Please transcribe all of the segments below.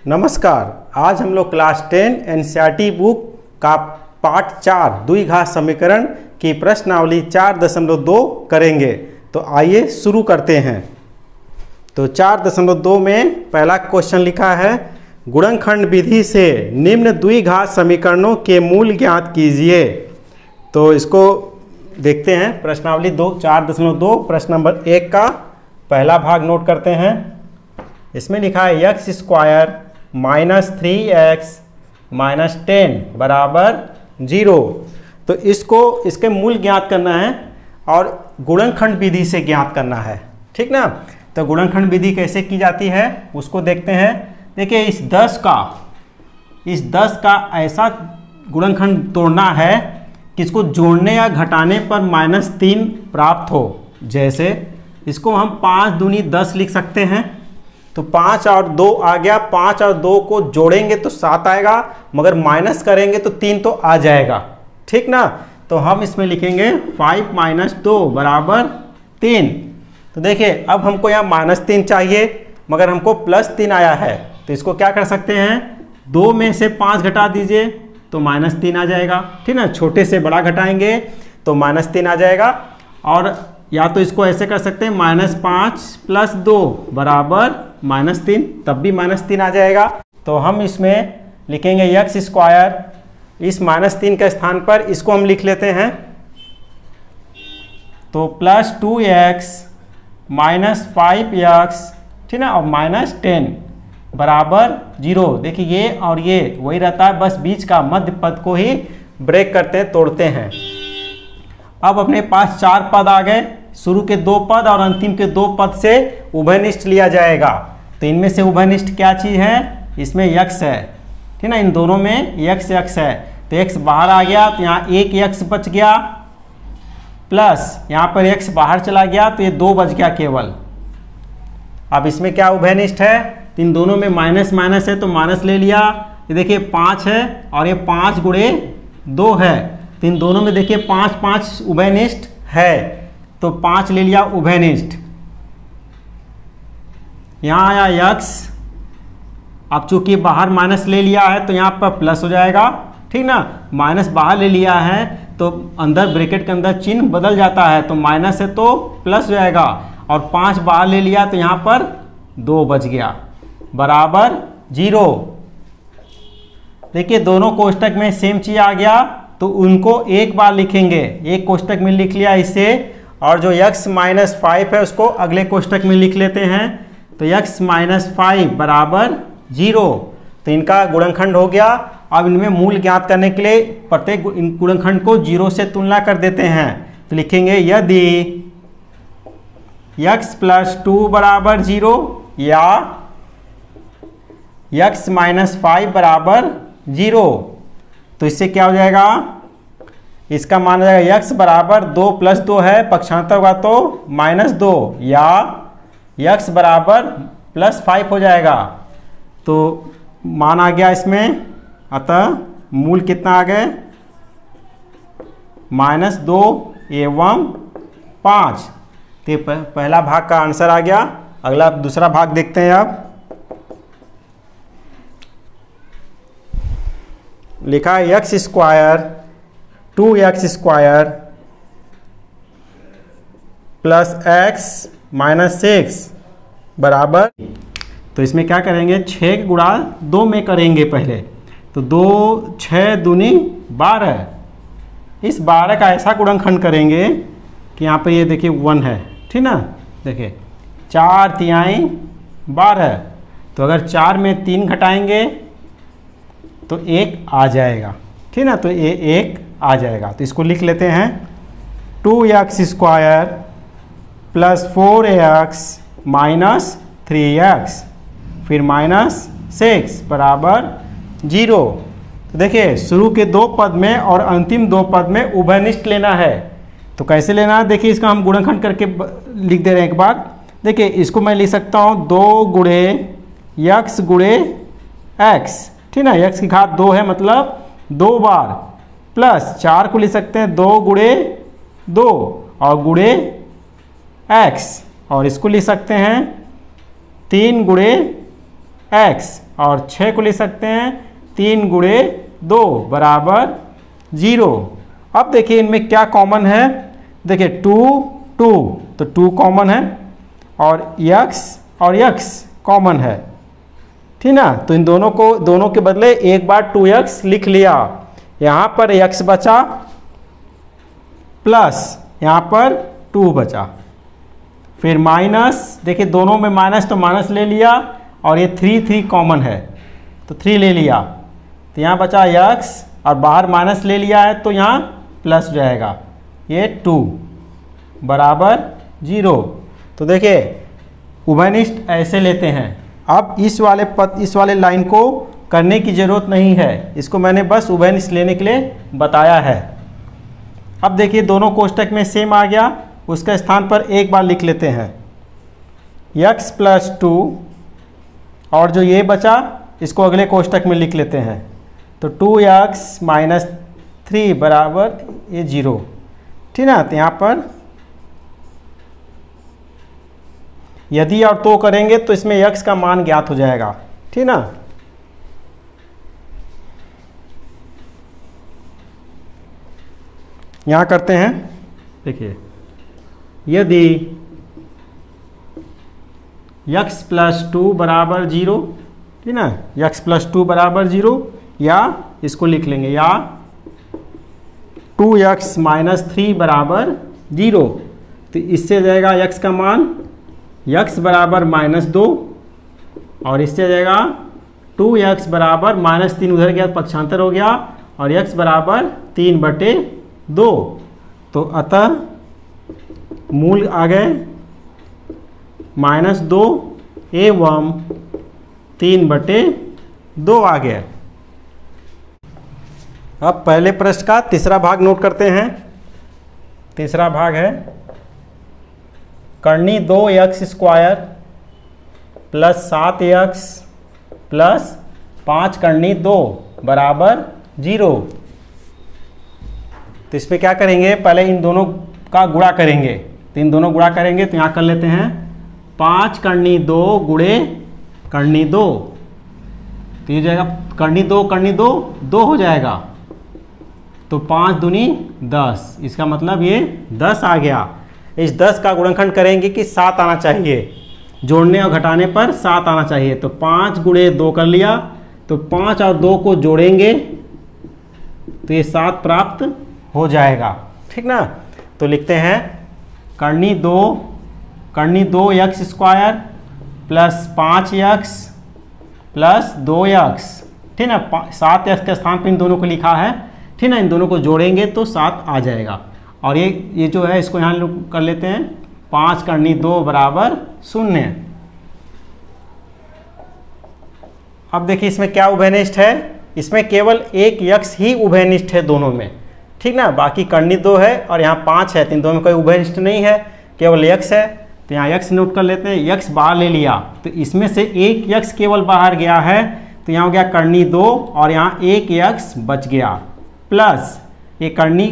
नमस्कार। आज हम लोग क्लास 10 एनसीईआरटी बुक का पार्ट 4 द्विघात समीकरण की प्रश्नावली 4.2 करेंगे। तो आइए शुरू करते हैं। तो 4.2 में पहला क्वेश्चन लिखा है, गुणनखंड विधि से निम्न द्विघात समीकरणों के मूल ज्ञात कीजिए। तो इसको देखते हैं। प्रश्नावली 4.2 प्रश्न नंबर 1 का पहला भाग नोट करते हैं। इसमें लिखा है x square minus 3x minus 10 बराबर 0। तो इसके मूल ज्ञात करना है और गुणनखंड विधि से ज्ञात करना है, ठीक ना। तो गुणनखंड विधि कैसे की जाती है उसको देखते हैं। देखिए इस 10 का ऐसा गुणनखंड तोड़ना है कि इसको जोड़ने या घटाने पर -3 प्राप्त हो। जैसे इसको हम 5 दूनी 10 लिख सकते हैं। तो 5 और 2 आ गया, 5 और 2 को जोड़ेंगे तो 7 आएगा, मगर माइनस करेंगे तो 3 तो आ जाएगा, ठीक ना। तो हम इसमें लिखेंगे 5 - 2 बराबर 3। तो देखिए अब हमको यहाँ -3 चाहिए, मगर हमको +3 आया है। तो इसको क्या कर सकते हैं, 2 में से 5 घटा दीजिए तो -3 आ जाएगा, ठीक ना। छोटे से बड़ा घटाएंगे तो -3 आ जाएगा। और या तो इसको ऐसे कर सकते हैं -5 + 2 बराबर -3, तब भी -3 आ जाएगा। तो हम इसमें लिखेंगे एक्स स्क्वायर, इस -3 के स्थान पर इसको हम लिख लेते हैं। तो +2x - 5x, ठीक ना, और -10 बराबर 0। देखिए ये और ये वही रहता है, बस बीच का मध्य पद को ही ब्रेक करते हैं, तोड़ते हैं। अब अपने पास 4 पद आ गए। शुरू के 2 पद और अंतिम के 2 पद से उभयनिष्ठ लिया जाएगा। तो इनमें से उभयनिष्ठ क्या चीज़ है, इसमें x है, ठीक ना। इन दोनों में x है। तो x बाहर आ गया तो यहाँ 1 x बच गया, प्लस यहाँ पर x बाहर चला गया तो ये 2 बच गया केवल। अब इसमें क्या उभयनिष्ठ है, तो इन दोनों में माइनस है तो माइनस ले लिया। ये देखिए 5 है और ये 5 × 2 है। तो इन दोनों में देखिए 5 उभयनिष्ठ है, तो 5 ले लिया उभयनिष्ठ। यहाँ आया x, अब चूंकि बाहर माइनस ले लिया है तो यहाँ पर प्लस हो जाएगा, ठीक ना। माइनस बाहर ले लिया है तो अंदर ब्रैकेट के अंदर चिन्ह बदल जाता है, तो माइनस है तो प्लस हो जाएगा। और 5 बाहर ले लिया तो यहाँ पर 2 बच गया बराबर 0। देखिए दोनों कोष्टक में सेम चीज आ गया, तो उनको एक बार लिखेंगे। एक कोष्टक में लिख लिया इसे, और जो x - 5 है उसको अगले कोष्टक में लिख लेते हैं। तो x - 5 बराबर 0। तो इनका गुणनखंड हो गया। अब इनमें मूल ज्ञात करने के लिए प्रत्येक गुणनखंड को 0 से तुलना कर देते हैं। तो लिखेंगे यदि x + 2 बराबर 0 या x - 5 बराबर 0, तो इससे क्या हो जाएगा, इसका मान हो जाएगा x बराबर 2 + 2 है, पक्षांतर होगा तो -2, या x बराबर +5 हो जाएगा। तो मान आ गया इसमें, अतः मूल कितना आ गए, -2 एवं 5। तो पहला भाग का आंसर आ गया। अगला दूसरा भाग देखते हैं। अब लिखा है x square 2x square +x - 6 बराबर। तो इसमें क्या करेंगे, 6 × 2 में करेंगे पहले। तो 2 6 दूनी 12। इस 12 का ऐसा गुणनखंड करेंगे कि यहाँ पर ये देखिए 1 है, ठीक ना। देखिए 4 तिहाई 12। तो अगर 4 में 3 घटाएंगे तो 1 आ जाएगा, ठीक ना। तो ये 1 आ जाएगा। तो इसको लिख लेते हैं 2x स्क्वायर +4x - 3x फिर -6 बराबर 0। तो देखिए शुरू के 2 पद में और अंतिम 2 पद में उभयनिष्ठ लेना है। तो कैसे लेना है, देखिए इसका हम गुणनखंड करके लिख दे रहे हैं एक बार। देखिए इसको मैं लिख सकता हूँ 2 × x × x, ठीक ना। x की घात 2 है, मतलब 2 बार, प्लस 4 को लिख सकते हैं 2 × 2 और गुणे x, और इसको लिख सकते हैं 3 × x और 6 को लिख सकते हैं 3 गुणे 2 बराबर 0। अब देखिए इनमें क्या कॉमन है, देखिए 2 2 तो 2 कॉमन है और x कॉमन है, ठीक ना। तो इन दोनों के बदले एक बार 2x लिख लिया, यहाँ पर x बचा प्लस यहाँ पर 2 बचा, फिर माइनस, देखिए दोनों में माइनस तो माइनस ले लिया और ये 3 कॉमन है तो 3 ले लिया, तो यहाँ बचा x और बाहर माइनस ले लिया है तो यहाँ प्लस जाएगा, ये 2 बराबर 0। तो देखिए उभयनिष्ठ ऐसे लेते हैं। अब इस वाले लाइन को करने की ज़रूरत नहीं है, इसको मैंने बस उभयनिष्ठ लेने के लिए बताया है। अब देखिए दोनों कोष्टक में सेम आ गया, उसके स्थान पर एक बार लिख लेते हैं x प्लस 2 और जो ये बचा इसको अगले कोष्टक में लिख लेते हैं, तो 2x माइनस 3 बराबर ये 0, ठीक ना। तो यहाँ पर यदि और तो करेंगे तो इसमें x का मान ज्ञात हो जाएगा, ठीक ना। यहाँ करते हैं, देखिए यदि x प्लस 2 बराबर 0, ठीक ना, x प्लस 2 बराबर 0, या इसको लिख लेंगे या 2x माइनस 3 बराबर 0, तो इससे जाएगा x का मान x बराबर -2 और इससे जाएगा 2x बराबर -3, उधर गया पक्षांतर हो गया, और x बराबर 3/2। तो अतः मूल आ गए -2 एवं 3/2 आ गया। अब पहले प्रश्न का तीसरा भाग नोट करते हैं। तीसरा भाग है करनी 2x square plus 7x plus 5 करनी 2 बराबर 0। तो इसमें क्या करेंगे, पहले इन दोनों का गुणा करेंगे, तो इन दोनों गुणा करेंगे तो यहाँ कर लेते हैं 5 करनी 2 गुणे करनी 2, तो ये जाएगा करनी 2 2 हो जाएगा, तो 5 दूनी 10, इसका मतलब ये 10 आ गया। इस 10 का गुणनखंड करेंगे कि 7 आना चाहिए, जोड़ने और घटाने पर 7 आना चाहिए, तो 5 गुणे 2 कर लिया, तो 5 और 2 को जोड़ेंगे तो ये 7 प्राप्त हो जाएगा, ठीक ना। तो लिखते हैं करनी 2x square plus 5x plus 2x, ठीक ना। 7x के स्थान पर इन दोनों को लिखा है, ठीक ना, इन दोनों को जोड़ेंगे तो 7 आ जाएगा। और ये जो है इसको यहाँ कर लेते हैं 5 करनी 2 बराबर 0। अब देखिए इसमें क्या उभयनिष्ठ है, इसमें केवल एक x ही उभयनिष्ठ है दोनों में, ठीक ना, बाकी करनी 2 है और यहाँ 5 है, तो इन दोनों में कोई उभयनिष्ठ नहीं है, केवल x है। तो यहाँ x नोट कर लेते हैं, x बाहर ले लिया तो इसमें से एक x केवल बाहर गया है, तो यहाँ हो गया करनी 2 और यहाँ एक x बच गया, प्लस ये करनी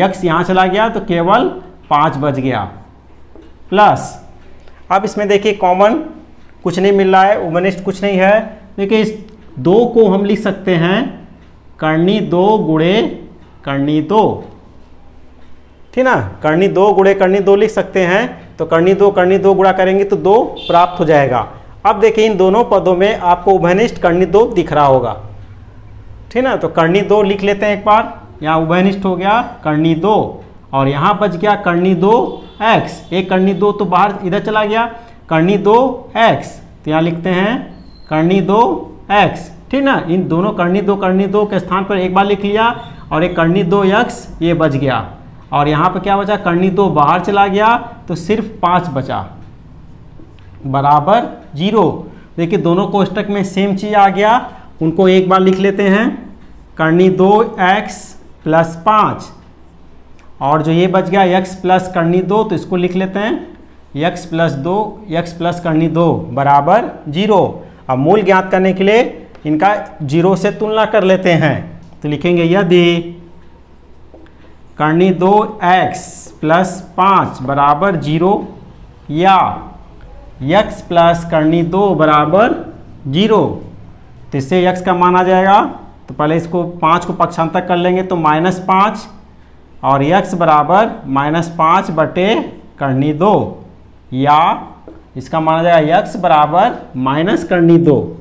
x यहाँ चला गया तो केवल 5 बच गया, प्लस अब इसमें देखिए कॉमन कुछ नहीं मिल रहा है, उभयनिष्ठ कुछ नहीं है। देखिए इस 2 को हम लिख सकते हैं करनी 2 गुणे करनी 2, ठीक ना, करनी 2 गुणे करनी 2 लिख सकते हैं, तो करनी 2 गुणा करेंगे तो 2 प्राप्त हो जाएगा। अब देखिए इन दोनों पदों में आपको उभयनिष्ठ करनी 2 दिख रहा होगा, ठीक ना, तो करनी 2 लिख लेते हैं एक बार, यहाँ उभयनिष्ठ हो गया करनी 2 और यहाँ बच गया करनी 2x, एक करनी 2 तो बाहर इधर चला गया, करनी 2x, तो यहाँ लिखते हैं करनी 2x, ठीक ना। इन दोनों करनी 2 के स्थान पर एक बार लिख लिया और एक करनी 2x ये बच गया, और यहाँ पर क्या बचा, करनी 2 बाहर चला गया तो सिर्फ 5 बचा बराबर 0। देखिए दोनों कोष्टक में सेम चीज़ आ गया, उनको एक बार लिख लेते हैं करनी 2x प्लस 5 और जो ये बच गया x प्लस करनी 2, तो इसको लिख लेते हैं x प्लस करनी 2 बराबर 0। अब मूल ज्ञात करने के लिए इनका 0 से तुलना कर लेते हैं, तो लिखेंगे यदि करनी 2x प्लस 5 बराबर 0 या x प्लस करनी 2 बराबर 0, तो इससे x का मान आ जाएगा। तो पहले इसको 5 को पक्षांतर कर लेंगे तो -5 और x बराबर -5 बटे करनी 2, या इसका मान आ जाएगा x बराबर माइनस करनी 2।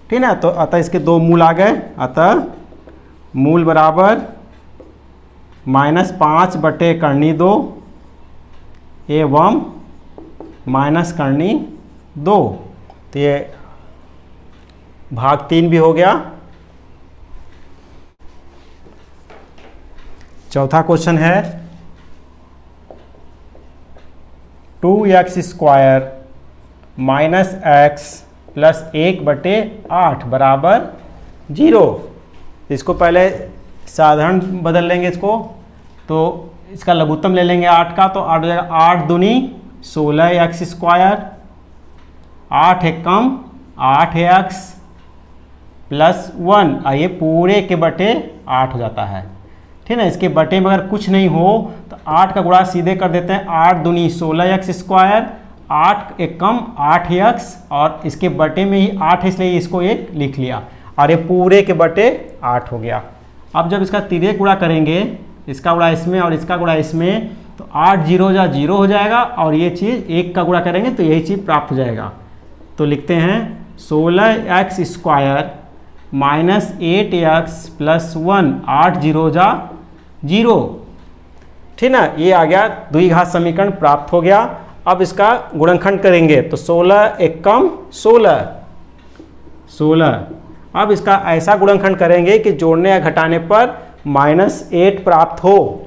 ठीक ना, तो अतः इसके दो मूल आ गए, अतः मूल बराबर -5 बटे करनी 2 एवं माइनस करनी 2। तो ये भाग 3 भी हो गया। चौथा क्वेश्चन है 2x square minus x plus 1 बटे 8 बराबर 0। इसको पहले साधारण बदल लेंगे इसको, तो इसका लघुत्तम ले लेंगे 8 का, तो 8 हो जाएगा 8 दूनी 16x स्क्वायर, 8 एकम 8x प्लस 1, ये पूरे के बटे 8 हो जाता है। ठीक है, इसके बटे में अगर कुछ नहीं हो तो 8 का गुणा सीधे कर देते हैं, 8 दूनी 16x स्क्वायर, 8 एकम 8x, और इसके बटे में ही 8 है इसलिए इसको एक लिख लिया, और ये पूरे के बटे 8 हो गया। अब जब इसका तिर्यक गुणा करेंगे, इसका गुणा इसमें और इसका गुणा इसमें, तो 8 0 जा 0 हो जाएगा, और ये चीज़ 1 का गुणा करेंगे तो यही चीज़ प्राप्त हो जाएगा। तो लिखते हैं 16x square minus 8x plus 1, 8 0 जा 0। ठीक ना, ये आ गया द्विघात समीकरण प्राप्त हो गया। अब इसका गुणनखंड करेंगे तो 16 एकम 16। अब इसका ऐसा गुणनखंड करेंगे कि जोड़ने या घटाने पर -8 प्राप्त हो।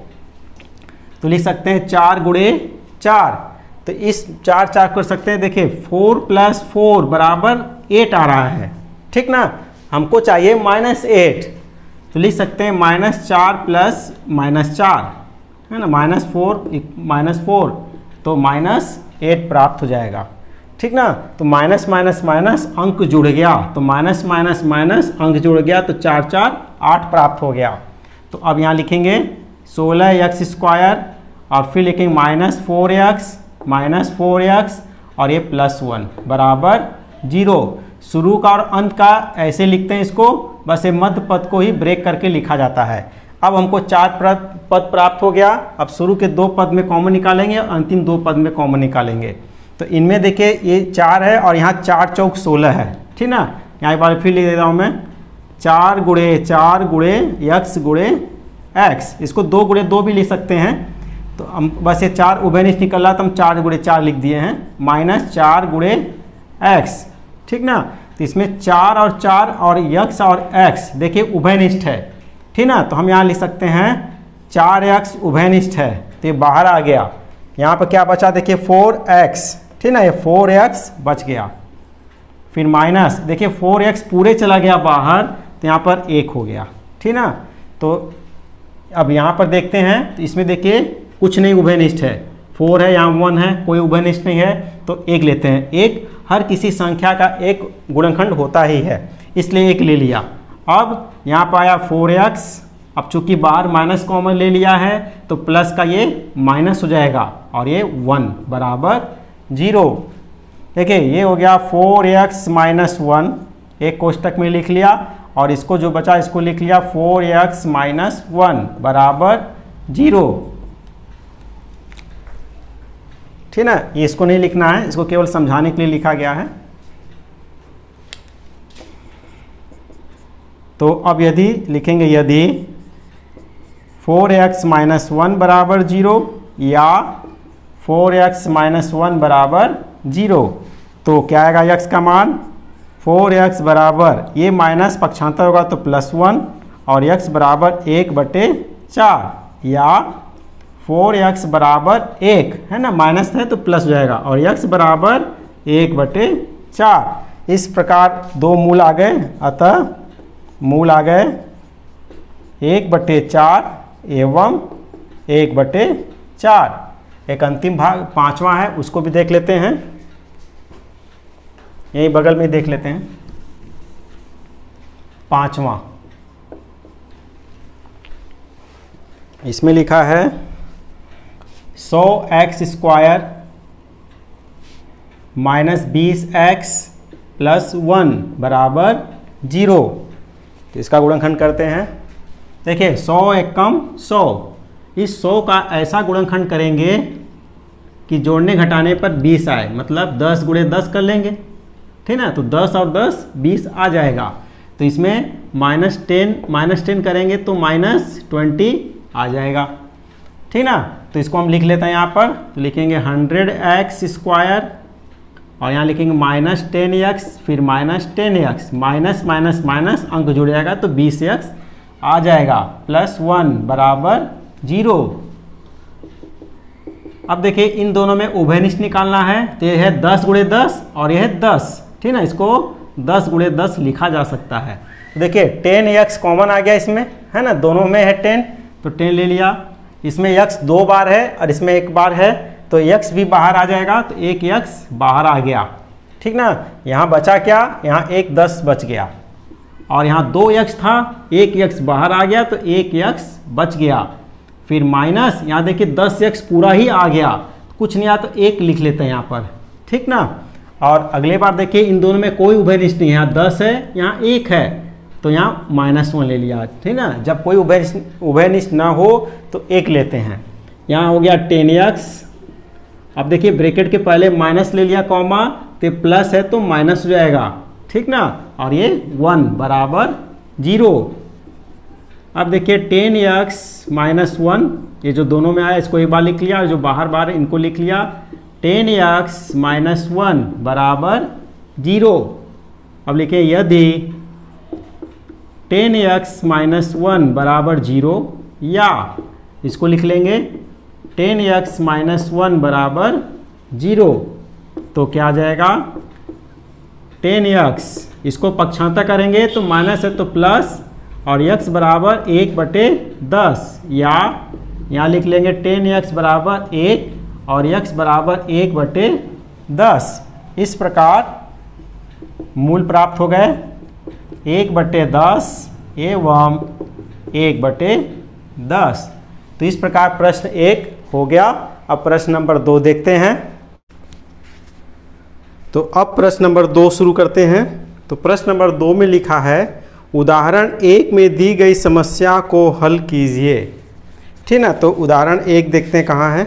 तो लिख सकते हैं 4 गुणे 4, तो इस 4 4 कर सकते हैं। देखिए 4 + 4 बराबर 8 आ रहा है। ठीक ना, हमको चाहिए -8, तो लिख सकते हैं -4 प्लस -4 है ना, -4 तो -8 प्राप्त हो जाएगा। ठीक ना, तो माइनस माइनस माइनस अंक जुड़ गया, तो माइनस माइनस माइनस अंक जुड़ गया, तो 4 4 8 प्राप्त हो गया। तो अब यहाँ लिखेंगे 16x स्क्वायर और फिर लिखेंगे -4x और ये +1 बराबर 0। शुरू का और अंत का ऐसे लिखते हैं इसको, बस ये मध्य पद को ही ब्रेक करके लिखा जाता है। अब हमको 4 पद प्राप्त हो गया। अब शुरू के 2 पद में कॉमन निकालेंगे और अंतिम 2 पद में कॉमन निकालेंगे। तो इनमें देखिए ये 4 है और यहाँ 4 चौक 16 है। ठीक ना, यहाँ एक बार फिर लिख देता हूँ मैं, 4 गुणे x गुणे x, इसको 2 गुणे 2 भी लिख सकते हैं। तो हम बस ये 4 उभयनिष्ठ निकल रहा तो हम 4 गुणे 4 लिख दिए हैं, -4 गुणे x। ठीक ना, तो इसमें 4 और 4 और x और x देखिए उभयनिष्ठ है। ठीक ना, तो हम यहाँ लिख सकते हैं 4x उभयनिष्ठ है, तो ये बाहर आ गया। यहाँ पर क्या बचा देखिए 4x। ठीक ना, ये 4x बच गया, फिर माइनस देखिए 4x पूरे चला गया बाहर, तो यहाँ पर 1 हो गया। ठीक ना, तो अब यहाँ पर देखते हैं तो इसमें देखिए कुछ नहीं उभयनिष्ठ है, 4 है, यहाँ 1 है, कोई उभयनिष्ठ नहीं है, तो 1 लेते हैं। 1 हर किसी संख्या का एक गुणनखंड होता ही है, इसलिए 1 ले लिया। अब यहाँ पर आया 4x, अब चूंकि बाहर माइनस कॉमन ले लिया है तो प्लस का ये माइनस हो जाएगा और ये 1 बराबर 0। देखिए ये हो गया 4x - 1, एक कोष्टक में लिख लिया, और इसको जो बचा इसको लिख लिया 4x - 1 बराबर 0। ठीक ना, ये इसको नहीं लिखना है, इसको केवल समझाने के लिए लिखा गया है। तो अब यदि लिखेंगे, यदि 4x - 1 बराबर 0 या 4x - 1 बराबर 0, तो क्या आएगा x का मान, 4x बराबर ये माइनस पक्षांतर होगा तो +1 और x बराबर 1/4, या 4x बराबर 1 है ना, माइनस है तो प्लस हो जाएगा, और x बराबर 1/4। इस प्रकार 2 मूल आ गए, अतः मूल आ गए 1/4 एवं 1/4। एक अंतिम भाग 5वां है, उसको भी देख लेते हैं, यही बगल में देख लेते हैं। 5वां, इसमें लिखा है 100x स्क्वायर -20x प्लस 1 बराबर 0। तो इसका गुणनखंड करते हैं। देखिए 100 एकम 100, इस 100 का ऐसा गुणनखंड करेंगे कि जोड़ने घटाने पर 20 आए, मतलब 10 गुणे 10 कर लेंगे, ठीक ना। तो 10 और 10 20 आ जाएगा। तो इसमें -10 करेंगे तो -20 आ जाएगा, ठीक ना। तो इसको हम लिख लेते हैं यहाँ पर। तो लिखेंगे 100x² और यहाँ लिखेंगे -10x, फिर -10x, माइनस माइनस माइनस अंक जुड़ जाएगा तो 20x आ जाएगा, प्लस 1 बराबर 0। अब देखिए इन दोनों में उभयनिष्ठ निकालना है। तो यह है 10 गुणे 10 और यह है 10, ठीक ना। इसको 10 गुणे 10 लिखा जा सकता है। देखिए 10x कॉमन आ गया इसमें, है ना, दोनों में है 10, तो 10 ले लिया। इसमें x 2 बार है और इसमें 1 बार है, तो x भी बाहर आ जाएगा, तो 1x बाहर आ गया, ठीक ना। यहाँ बचा क्या, यहाँ 1 10 बच गया और यहाँ 2x था, 1x बाहर आ गया तो 1x बच गया। फिर माइनस, यहाँ देखिए 10x पूरा ही आ गया, कुछ नहीं आया तो 1 लिख लेते हैं यहाँ पर, ठीक ना। और अगले बार देखिए इन दोनों में कोई उभयनिष्ठ नहीं है, यहाँ 10 है, यहाँ 1 है, तो यहाँ -1 ले लिया, ठीक ना। जब कोई उभयनिष्ठ ना हो तो 1 लेते हैं। यहाँ हो गया 10x। अब देखिए ब्रैकेट के पहले माइनस ले लिया कॉमा, तो प्लस है तो माइनस हो जाएगा, ठीक ना। और ये 1 बराबर 0। अब देखिए 10x -1, ये जो दोनों में आया इसको एक बार लिख लिया और जो बाहर बाहर इनको लिख लिया। 10x -1 बराबर 0। अब लिखे यदि 10x -1 बराबर 0, या इसको लिख लेंगे 10x -1 बराबर 0, तो क्या आ जाएगा 10x, इसको पक्षांतर करेंगे तो माइनस है तो प्लस, और x बराबर 1/10, या यहाँ लिख लेंगे 10x बराबर 1 और x बराबर 1/10। इस प्रकार मूल प्राप्त हो गए 1/10 एवं 1/10। तो इस प्रकार प्रश्न 1 हो गया। अब प्रश्न नंबर 2 देखते हैं। तो अब प्रश्न नंबर 2 शुरू करते हैं। तो प्रश्न नंबर 2 में लिखा है उदाहरण 1 में दी गई समस्या को हल कीजिए, ठीक ना। तो उदाहरण 1 देखते हैं कहाँ है।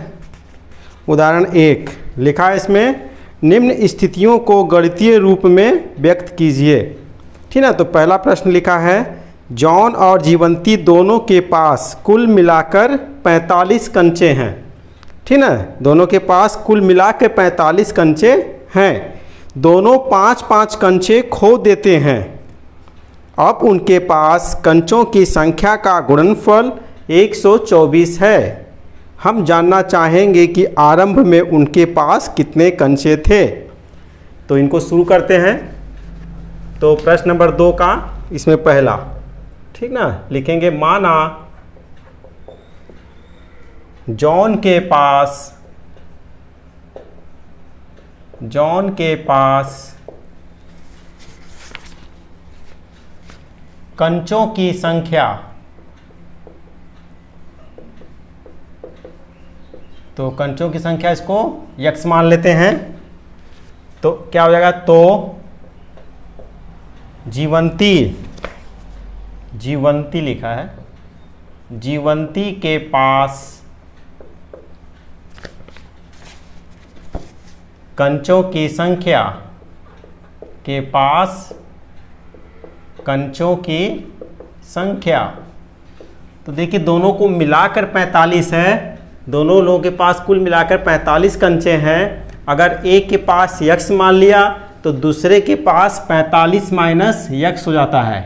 उदाहरण 1 लिखा है इसमें निम्न स्थितियों को गणितीय रूप में व्यक्त कीजिए, ठीक ना। तो पहला प्रश्न लिखा है जॉन और जीवंती दोनों के पास कुल मिलाकर 45 कंचे हैं, ठीक ना। दोनों के पास कुल मिलाकर 45 कंचे हैं। दोनों 5-5 कंचे खो देते हैं। अब उनके पास कंचों की संख्या का गुणनफल 124 है। हम जानना चाहेंगे कि आरंभ में उनके पास कितने कंचे थे। तो इनको शुरू करते हैं। तो प्रश्न नंबर 2 का इसमें पहला, ठीक ना, लिखेंगे माना जॉन के पास कंचों की संख्या, तो कंचों की संख्या इसको x मान लेते हैं। तो क्या हो जाएगा, तो जीवंती लिखा है, जीवंती के पास कंचों की संख्या के पास कंचों की संख्या, तो देखिए दोनों को मिलाकर 45 है। दोनों लोगों के पास कुल मिलाकर 45 कंचे हैं। अगर एक के पास x मान लिया तो दूसरे के पास 45 माइनस x हो जाता है।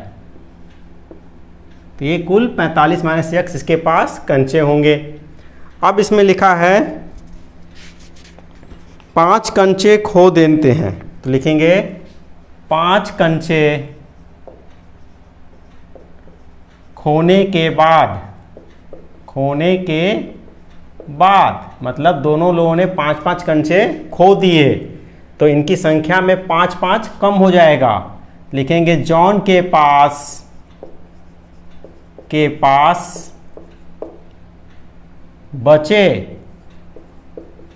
तो ये कुल 45 माइनस x इसके पास कंचे होंगे। अब इसमें लिखा है 5 कंचे खो देते हैं। तो लिखेंगे 5 कंचे खोने के बाद मतलब दोनों लोगों ने 5-5 कंचे खो दिए, तो इनकी संख्या में 5-5 कम हो जाएगा। लिखेंगे जॉन के पास बचे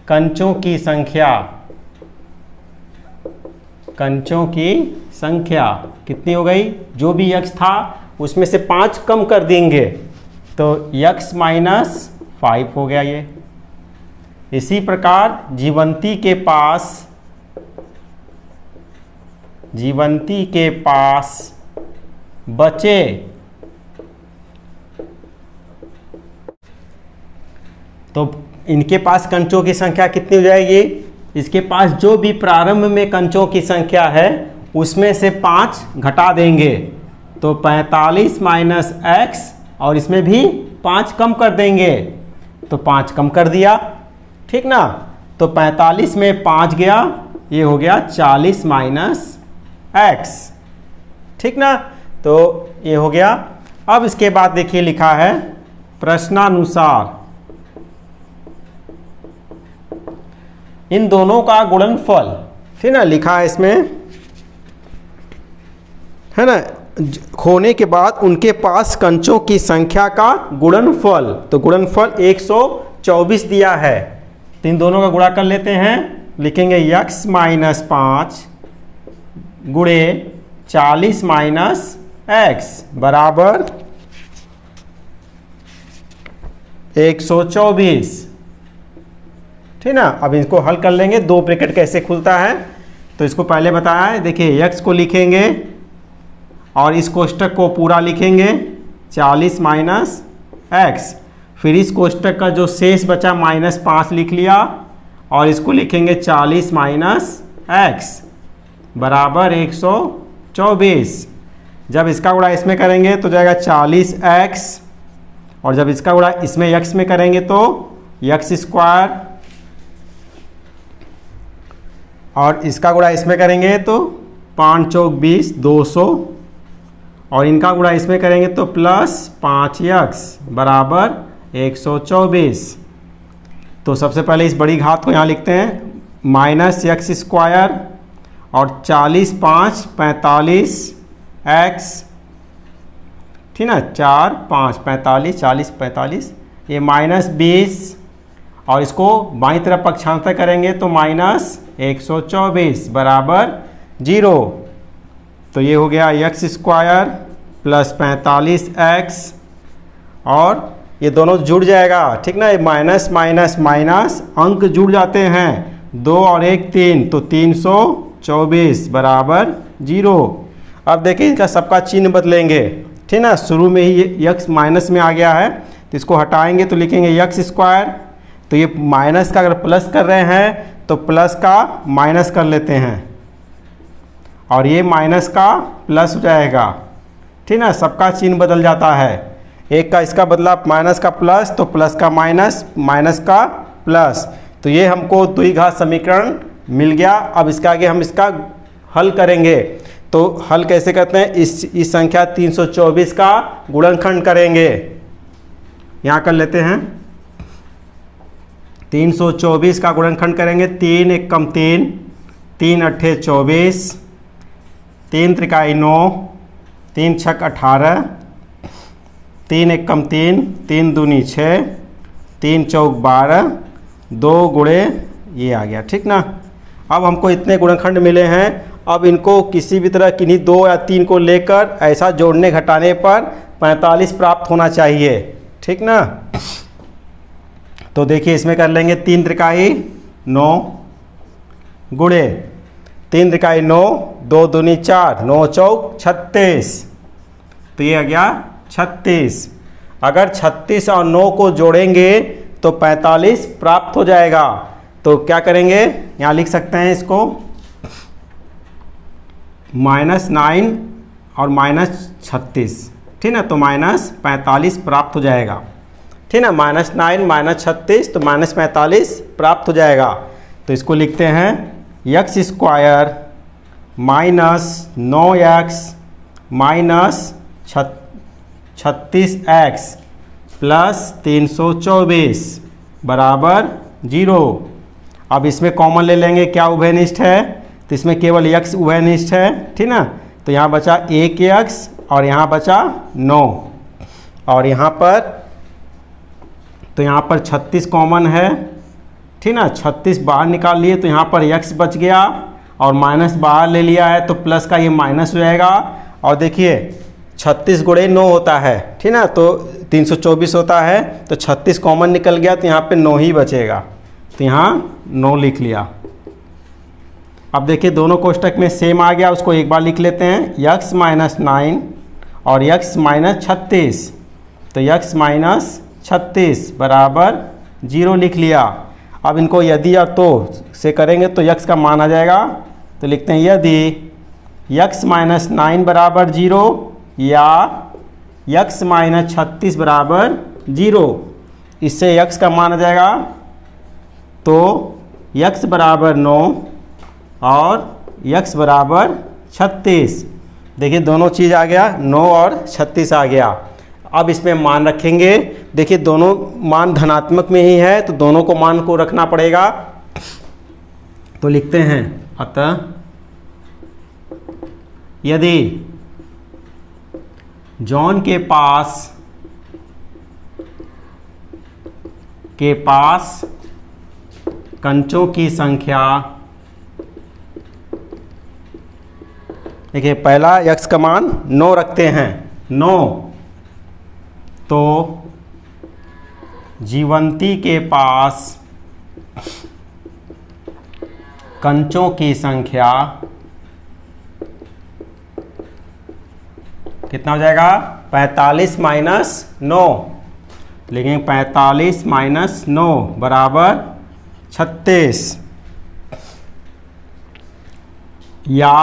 कंचों की संख्या कंचों की संख्या कितनी हो गई, जो भी x था उसमें से 5 कम कर देंगे तो x माइनस 5 हो गया ये। इसी प्रकार जीवंती के पास बचे तो इनके पास कंचों की संख्या कितनी हो जाएगी, इसके पास जो भी प्रारंभ में कंचों की संख्या है उसमें से 5 घटा देंगे तो 45 माइनस x और इसमें भी 5 कम कर देंगे तो 5 कम कर दिया, ठीक ना। तो 45 में 5 गया, ये हो गया 40 माइनस x, ठीक ना। तो ये हो गया। अब इसके बाद देखिए लिखा है प्रश्नानुसार इन दोनों का गुणनफल, ठीक ना, लिखा है इसमें, है ना, खोने के बाद उनके पास कंचों की संख्या का गुणनफल, तो गुणनफल 124 दिया है तो इन दोनों का गुणा कर लेते हैं, लिखेंगे x माइनस 5 गुणे 40 माइनस x बराबर 124, ठीक ना। अब इसको हल कर लेंगे, दो ब्रैकेट कैसे खुलता है तो इसको पहले बताया है। देखिए x को लिखेंगे और इस कोष्टक को पूरा लिखेंगे 40 माइनस x, फिर इस कोष्टक का जो शेष बचा माइनस 5 लिख लिया और इसको लिखेंगे 40 माइनस x बराबर 124। जब इसका गुणा इसमें करेंगे तो जाएगा 40x और जब इसका गुणा इसमें x में करेंगे तो x स्क्वायर और इसका गुणा इसमें करेंगे तो 5 चौक 20 200 और इनका गुणा इसमें करेंगे तो प्लस 5x बराबर 124। तो सबसे पहले इस बड़ी घात को यहाँ लिखते हैं माइनस x स्क्वायर और 40 5 45 x, ठीक ना, 4 5 45 40 45, ये माइनस 20 और इसको बाईं तरफ पक्षांतर करेंगे तो माइनस 124 बराबर 0। तो ये हो गया x स्क्वायर प्लस 45x और ये दोनों जुड़ जाएगा, ठीक ना, ये माइनस माइनस माइनस अंक जुड़ जाते हैं, 2 और 1 3 तो 324 बराबर 0। अब देखिए इसका सबका चिन्ह बदलेंगे, ठीक ना, शुरू में ही ये x माइनस में आ गया है तो इसको हटाएंगे तो लिखेंगे x स्क्वायर, तो ये माइनस का अगर प्लस कर रहे हैं तो प्लस का माइनस कर लेते हैं और ये माइनस का प्लस हो जाएगा, ठीक ना, सबका चिन्ह बदल जाता है, एक का इसका बदला माइनस का प्लस तो प्लस का माइनस माइनस का प्लस, तो ये हमको द्विघात समीकरण मिल गया। अब इसका आगे हम इसका हल करेंगे, तो हल कैसे करते हैं, इस संख्या 324 का गुणनखंड करेंगे, यहाँ कर लेते हैं 324 का गुणनखंड करेंगे, 3 1 कम 3 3 अट्ठे 24 3 त्रिकाई 9 3 छक 18 3 1 कम 3 3 दूनी 6 3 चौक 12 2 गुणे ये आ गया, ठीक ना। अब हमको इतने गुणनखंड मिले हैं, अब इनको किसी भी तरह किन्हीं 2 या 3 को लेकर ऐसा जोड़ने घटाने पर 45 प्राप्त होना चाहिए, ठीक ना। तो देखिए इसमें कर लेंगे 3 त्रिकाई 9 गुणे 3 त्रिकाई 9 2 दूनी 4 9 चौक 36, तो ये आ गया 36। अगर 36 और 9 को जोड़ेंगे तो 45 प्राप्त हो जाएगा। तो क्या करेंगे, यहाँ लिख सकते हैं इसको -9 और -36, ठीक ना, तो -45 प्राप्त हो जाएगा, ठीक ना, -9 -36 तो -45 प्राप्त हो जाएगा। तो इसको लिखते हैं x square -9x -36x plus 324 बराबर 0। अब इसमें कॉमन ले लेंगे, क्या उभयनिष्ठ है, तो इसमें केवल x उभयनिष्ठ है, ठीक ना, तो यहाँ बचा 1x और यहाँ बचा 9 और यहाँ पर तो यहाँ पर 36 कॉमन है, ठीक ना, 36 बाहर निकाल लिए तो यहाँ पर x बच गया और माइनस बाहर ले लिया है तो प्लस का ये माइनस हो जाएगा। और देखिए 36 गुणे 9 होता है, ठीक ना, तो 324 होता है, तो 36 कॉमन निकल गया तो यहाँ पे 9 ही बचेगा, तो यहाँ 9 लिख लिया। अब देखिए दोनों कोष्टक में सेम आ गया, उसको एक बार लिख लेते हैं, x माइनस 9 और x माइनस 36, तो x माइनस 36 बराबर 0 लिख लिया। अब इनको यदि या तो से करेंगे तो x का मान आ जाएगा, तो लिखते हैं यदि x माइनस 9 बराबर 0 या x माइनस 36 बराबर 0, इससे x का मान आ जाएगा, तो x बराबर 9 और x बराबर 36। देखिए दोनों चीज़ आ गया, 9 और 36 आ गया। अब इसमें मान रखेंगे, देखिए दोनों मान धनात्मक में ही है तो दोनों को मान को रखना पड़ेगा, तो लिखते हैं अतः यदि जॉन के पास कंचों की संख्या, देखिए पहला x का मान 9 रखते हैं, 9, तो जीवंती के पास कंचों की संख्या कितना हो जाएगा, 45 माइनस 9, लिखेंगे 45 माइनस 9 बराबर 36। या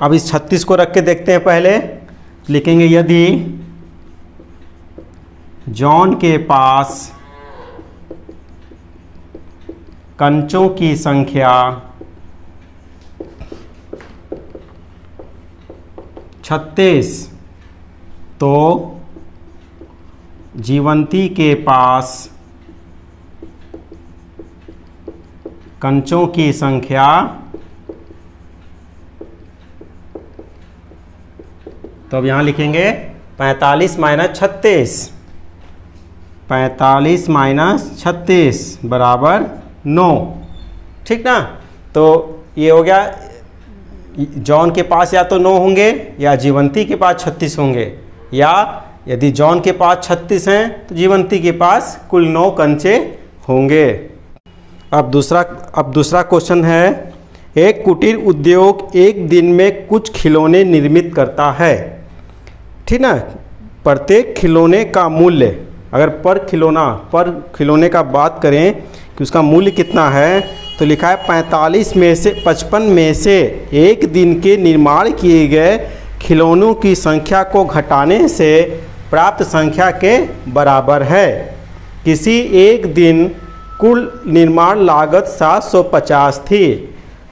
अब इस 36 को रख के देखते हैं, पहले लिखेंगे यदि जॉन के पास कंचों की संख्या 36, तो जीवंती के पास कंचों की संख्या, तो अब यहाँ लिखेंगे 45 माइनस 36, 45 माइनस 36 बराबर 9, ठीक ना। तो ये हो गया, जॉन के पास या तो 9 होंगे या जीवंती के पास 36 होंगे, या यदि जॉन के पास 36 हैं तो जीवंती के पास कुल 9 कंचे होंगे। अब दूसरा क्वेश्चन है, एक कुटीर उद्योग एक दिन में कुछ खिलौने निर्मित करता है, ठीक ना। प्रत्येक खिलौने का मूल्य, अगर पर खिलौने का बात करें कि उसका मूल्य कितना है, तो लिखा है 55 में से एक दिन के निर्माण किए गए खिलौनों की संख्या को घटाने से प्राप्त संख्या के बराबर है। किसी एक दिन कुल निर्माण लागत 750 थी।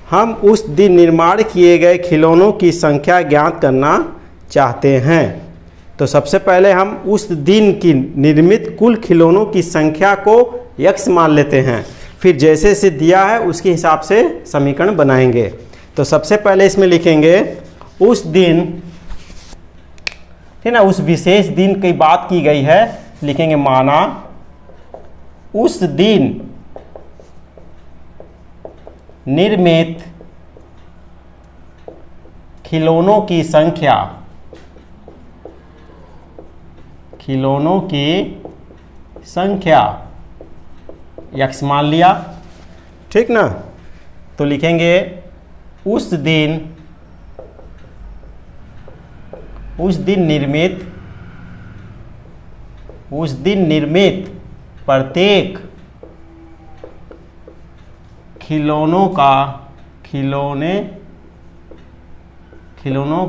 हम उस दिन निर्माण किए गए खिलौनों की संख्या ज्ञात करना चाहते हैं। तो सबसे पहले हम उस दिन की निर्मित कुल खिलौनों की संख्या को x मान लेते हैं, फिर जैसे जैसे दिया है उसके हिसाब से समीकरण बनाएंगे। तो सबसे पहले इसमें लिखेंगे उस दिन, ठीक ना, उस विशेष दिन की बात की गई है, लिखेंगे माना उस दिन निर्मित खिलौनों की संख्या, खिलौनों की संख्या x मान लिया, ठीक ना। तो लिखेंगे उस दिन निर्मित प्रत्येक खिलौनों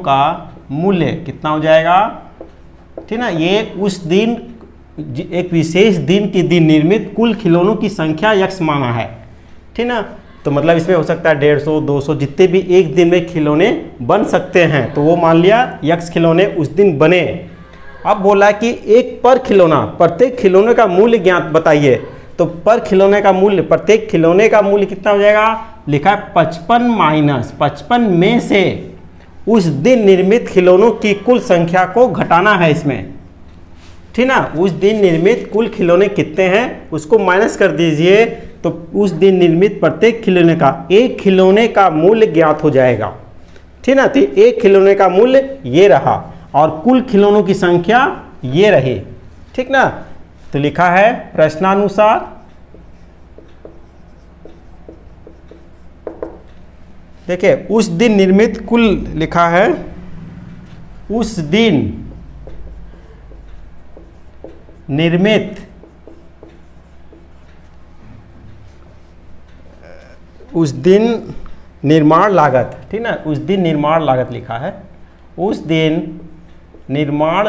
का मूल्य कितना हो जाएगा, ठीक ना। ये उस दिन, एक विशेष दिन के दिन निर्मित कुल खिलौनों की संख्या x माना है, ठीक ना। तो मतलब इसमें हो सकता है 150, 200, जितने भी एक दिन में खिलौने बन सकते हैं, तो वो मान लिया x खिलौने उस दिन बने। अब बोला कि एक पर खिलौना, प्रत्येक खिलौने का मूल्य ज्ञात बताइए। तो पर खिलौने का मूल्य, प्रत्येक खिलौने का मूल्य कितना हो जाएगा, लिखा है 55 माइनस 55 में से उस दिन निर्मित खिलौनों की कुल संख्या को घटाना है इसमें, ठीक ना। उस दिन निर्मित कुल खिलौने कितने हैं उसको माइनस कर दीजिए, तो उस दिन निर्मित प्रत्येक खिलौने का एक खिलौने का मूल्य ज्ञात हो जाएगा। ठीक ना, तो एक खिलौने का मूल्य ये रहा और कुल खिलौनों की संख्या ये रही। ठीक ना, तो लिखा है प्रश्नानुसार देखिए उस दिन निर्मित कुल, लिखा है उस दिन निर्मित उस दिन निर्माण लागत, ठीक ना, उस दिन निर्माण लागत लिखा है, उस दिन निर्माण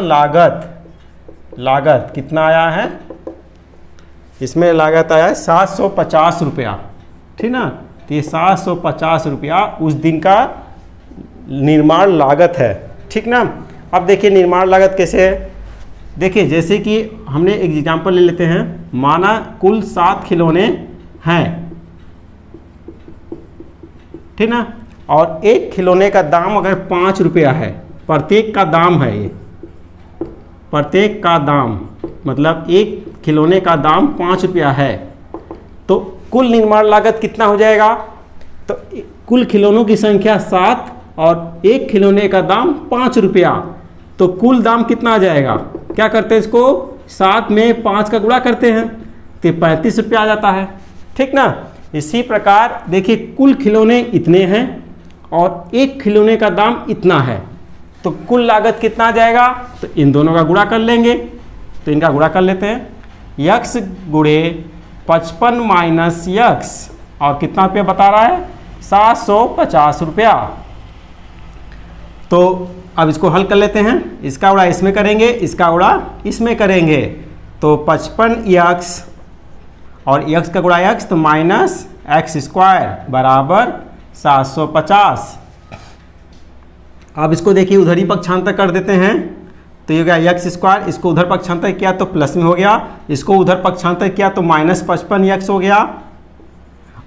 लागत कितना आया है, इसमें लागत आया है 750 रुपया। ठीक ना, तो ये 750 रुपया उस दिन का निर्माण लागत है। ठीक ना, अब देखिए निर्माण लागत कैसे है। देखिए जैसे कि हमने एक एग्जाम्पल ले लेते हैं, माना कुल 7 खिलौने हैं, ठीक ना, और एक खिलौने का दाम अगर 5 रुपया है, प्रत्येक का दाम है, ये प्रत्येक का दाम मतलब एक खिलौने का दाम 5 रुपया है, तो कुल निर्माण लागत कितना हो जाएगा। तो कुल खिलौनों की संख्या 7 और एक खिलौने का दाम 5 रुपया, तो कुल दाम कितना आ जाएगा। क्या करते हैं इसको 7 में 5 का गुणा करते हैं तो 35 रुपया आ जाता है। ठीक ना, इसी प्रकार देखिए कुल खिलौने इतने हैं और एक खिलौने का दाम इतना है, तो कुल लागत कितना आ जाएगा। तो इन दोनों का गुणा कर लेंगे, तो इनका गुणा कर लेते हैं, यक्स गुणे 55 माइनस यक्स, और कितना रुपया बता रहा है 750 रुपया। तो अब इसको हल कर लेते हैं, इसका गुणा इसमें करेंगे, इसका गुणा इसमें करेंगे, तो 55 यक्स और यक्स का गुणा यक्स, तो माइनस एक्स स्क्वायर बराबर 750। अब इसको देखिए उधर ही पक्षांतर कर देते हैं, तो ये गया यक्स स्क्वायर, इसको उधर पक्षांतर किया तो प्लस में हो गया, इसको उधर पक्षांतर किया तो माइनस 55 यक्स हो गया,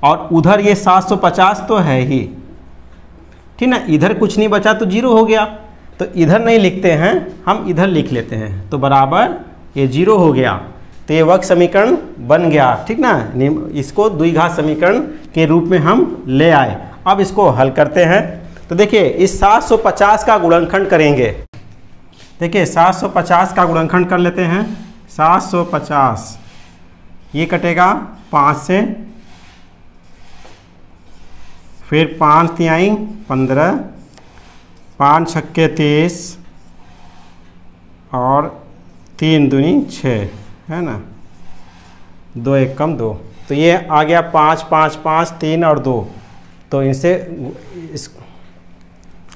और उधर ये 750 तो है ही। ठीक ना, इधर कुछ नहीं बचा तो जीरो हो गया, तो इधर नहीं लिखते हैं, हम इधर लिख लेते हैं, तो बराबर ये जीरो हो गया, तो ये वक्र समीकरण बन गया। ठीक ना, इसको द्विघात समीकरण के रूप में हम ले आए। अब इसको हल करते हैं, तो देखिए इस 750 का गुणनखंड करेंगे। देखिए 750 का गुणनखंड कर लेते हैं, 750 ये कटेगा 5 से, फिर 5 तिहाई 15, 5 छक्के 30 और 3 दूनी 6, है ना, 2 एक कम 2, तो ये आ गया 5 5 5 3 और 2, तो इनसे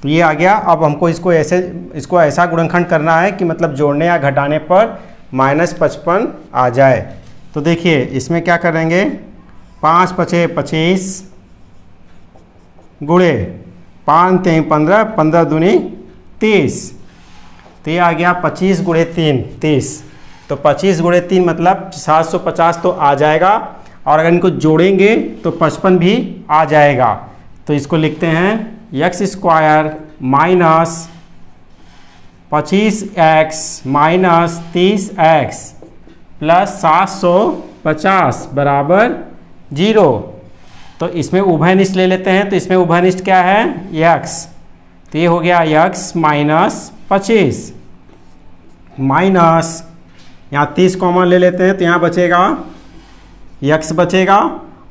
ये आ गया। अब हमको इसको ऐसा गुणनखंड करना है कि मतलब जोड़ने या घटाने पर -55 आ जाए। तो देखिए इसमें क्या करेंगे, 5 पचे 25 गुणे 5 3 15, 15 दूनी 30, तो ये आ गया 25 गुणे 3 30, तो 25 गुणे 3 मतलब 750 तो आ जाएगा, और अगर इनको जोड़ेंगे तो 55 भी आ जाएगा। तो इसको लिखते हैं x square minus 25x minus 30x plus 750 बराबर 0। तो इसमें उभयनिष्ठ ले लेते हैं, तो इसमें उभयनिष्ठ क्या है x, तो ये हो गया x माइनस 25 माइनस यहाँ 30 कॉमन ले लेते हैं, तो यहाँ बचेगा x बचेगा,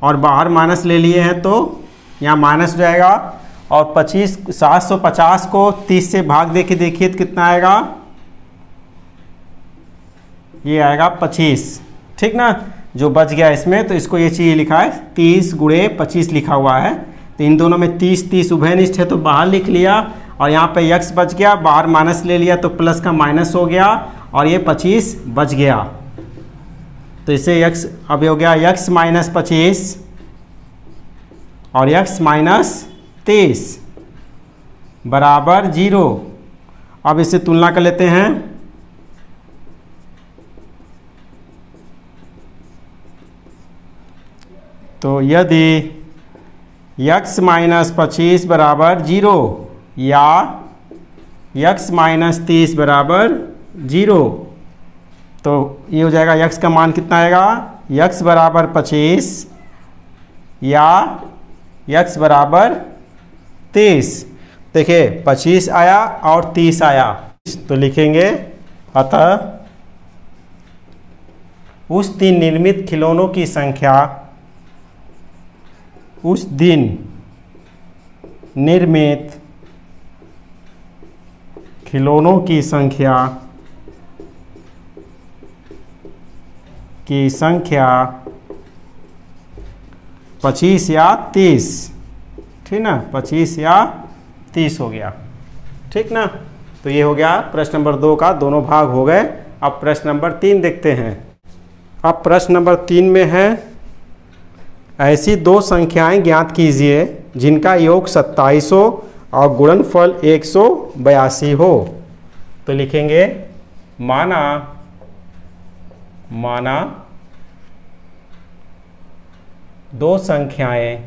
और बाहर माइनस ले लिए हैं तो यहाँ माइनस हो जाएगा, और 750 को 30 से भाग दे के देखिए तो कितना आएगा, ये आएगा 25। ठीक ना, जो बच गया इसमें, तो इसको ये चीज़ लिखा है 30 गुणे 25 लिखा हुआ है, तो इन दोनों में 30 30 उभयनिष्ठ है तो बाहर लिख लिया, और यहाँ पे x बच गया, बाहर माइनस ले लिया तो प्लस का माइनस हो गया, और ये 25 बच गया, तो इसे x अब हो गया x माइनस 25 और x माइनस 30 बराबर 0। अब इसे तुलना कर लेते हैं, तो यदि x माइनस 25 बराबर 0 या x माइनस 30 बराबर 0, तो ये हो जाएगा x का मान कितना आएगा, x बराबर 25 या x बराबर 30। देखिए 25 आया और 30 आया, तो लिखेंगे अतः उस दिन निर्मित खिलौनों की संख्या, उस दिन निर्मित खिलौनों की संख्या 25 या 30, ठीक ना, 25 या 30 हो गया, ठीक ना। तो ये हो गया प्रश्न नंबर 2 का दोनों भाग हो गए। अब प्रश्न नंबर 3 देखते हैं। अब प्रश्न नंबर 3 में है, ऐसी दो संख्याएं ज्ञात कीजिए जिनका योग 27 हो और गुणनफल 182 हो। तो लिखेंगे माना दो संख्याएं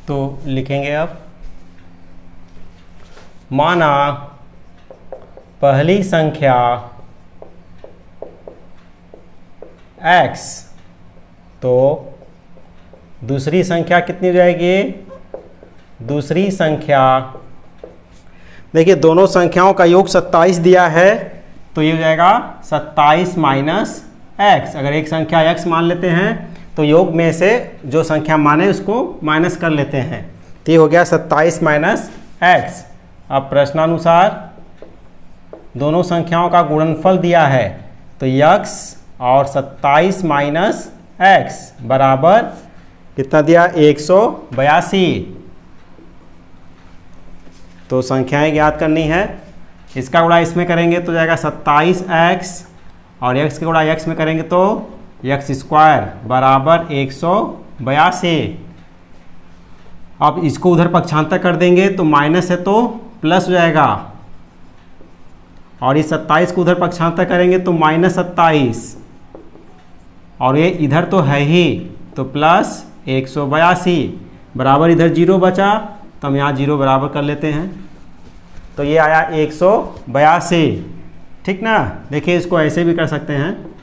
तो लिखेंगे अब माना पहली संख्या x, तो दूसरी संख्या कितनी हो जाएगी? दूसरी संख्या, देखिए दोनों संख्याओं का योग 27 दिया है, तो ये हो जाएगा 27 माइनस x। अगर एक संख्या x मान लेते हैं तो योग में से जो संख्या माने उसको माइनस कर लेते हैं, तो ये हो गया 27 माइनस x। अब प्रश्नानुसार दोनों संख्याओं का गुणनफल दिया है, तो x और 27 माइनस x बराबर कितना दिया? 182। तो संख्याएं ज्ञात करनी है, इसका गुणा इसमें करेंगे तो जाएगा 27x और x का गुणा x में करेंगे तो x स्क्वायर बराबर 182। अब इसको उधर पक्षांतर कर देंगे तो माइनस है तो प्लस हो जाएगा, और इस 27 को उधर पक्षांतर करेंगे तो माइनस 27, और ये इधर तो है ही तो प्लस 182 बराबर इधर 0 बचा, तो हम यहाँ 0 बराबर कर लेते हैं, तो ये आया 182, ठीक ना। देखिए इसको ऐसे भी कर सकते हैं,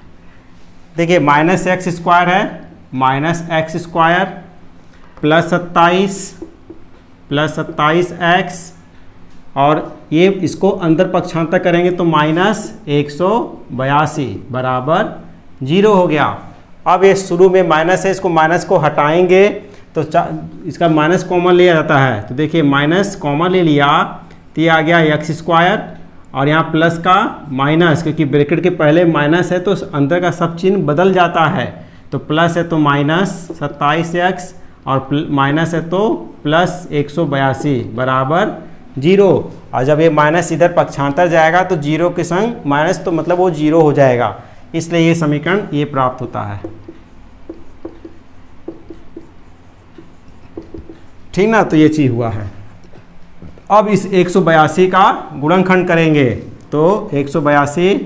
देखिए माइनस एक्स स्क्वायर है, minus x square plus 27 x, और ये इसको अंदर पक्षांतर करेंगे तो माइनस 182 बराबर 0 हो गया। अब ये शुरू में माइनस है, इसको माइनस को हटाएंगे तो इसका माइनस कॉमन लिया जाता है, तो देखिए माइनस कॉमन ले लिया तो ये आ गया एक्स स्क्वायर, और यहाँ प्लस का माइनस, क्योंकि ब्रैकेट के पहले माइनस है तो अंदर का सब चिन्ह बदल जाता है, तो प्लस है तो माइनस 27x और माइनस है तो प्लस 182 बराबर 0। और जब ये माइनस इधर पक्षांतर जाएगा तो 0 के संग माइनस, तो मतलब वो 0 हो जाएगा, इसलिए ये समीकरण ये प्राप्त होता है, ठीक ना। तो ये चीज़ हुआ है। अब इस 182 का गुणनखंड करेंगे तो 182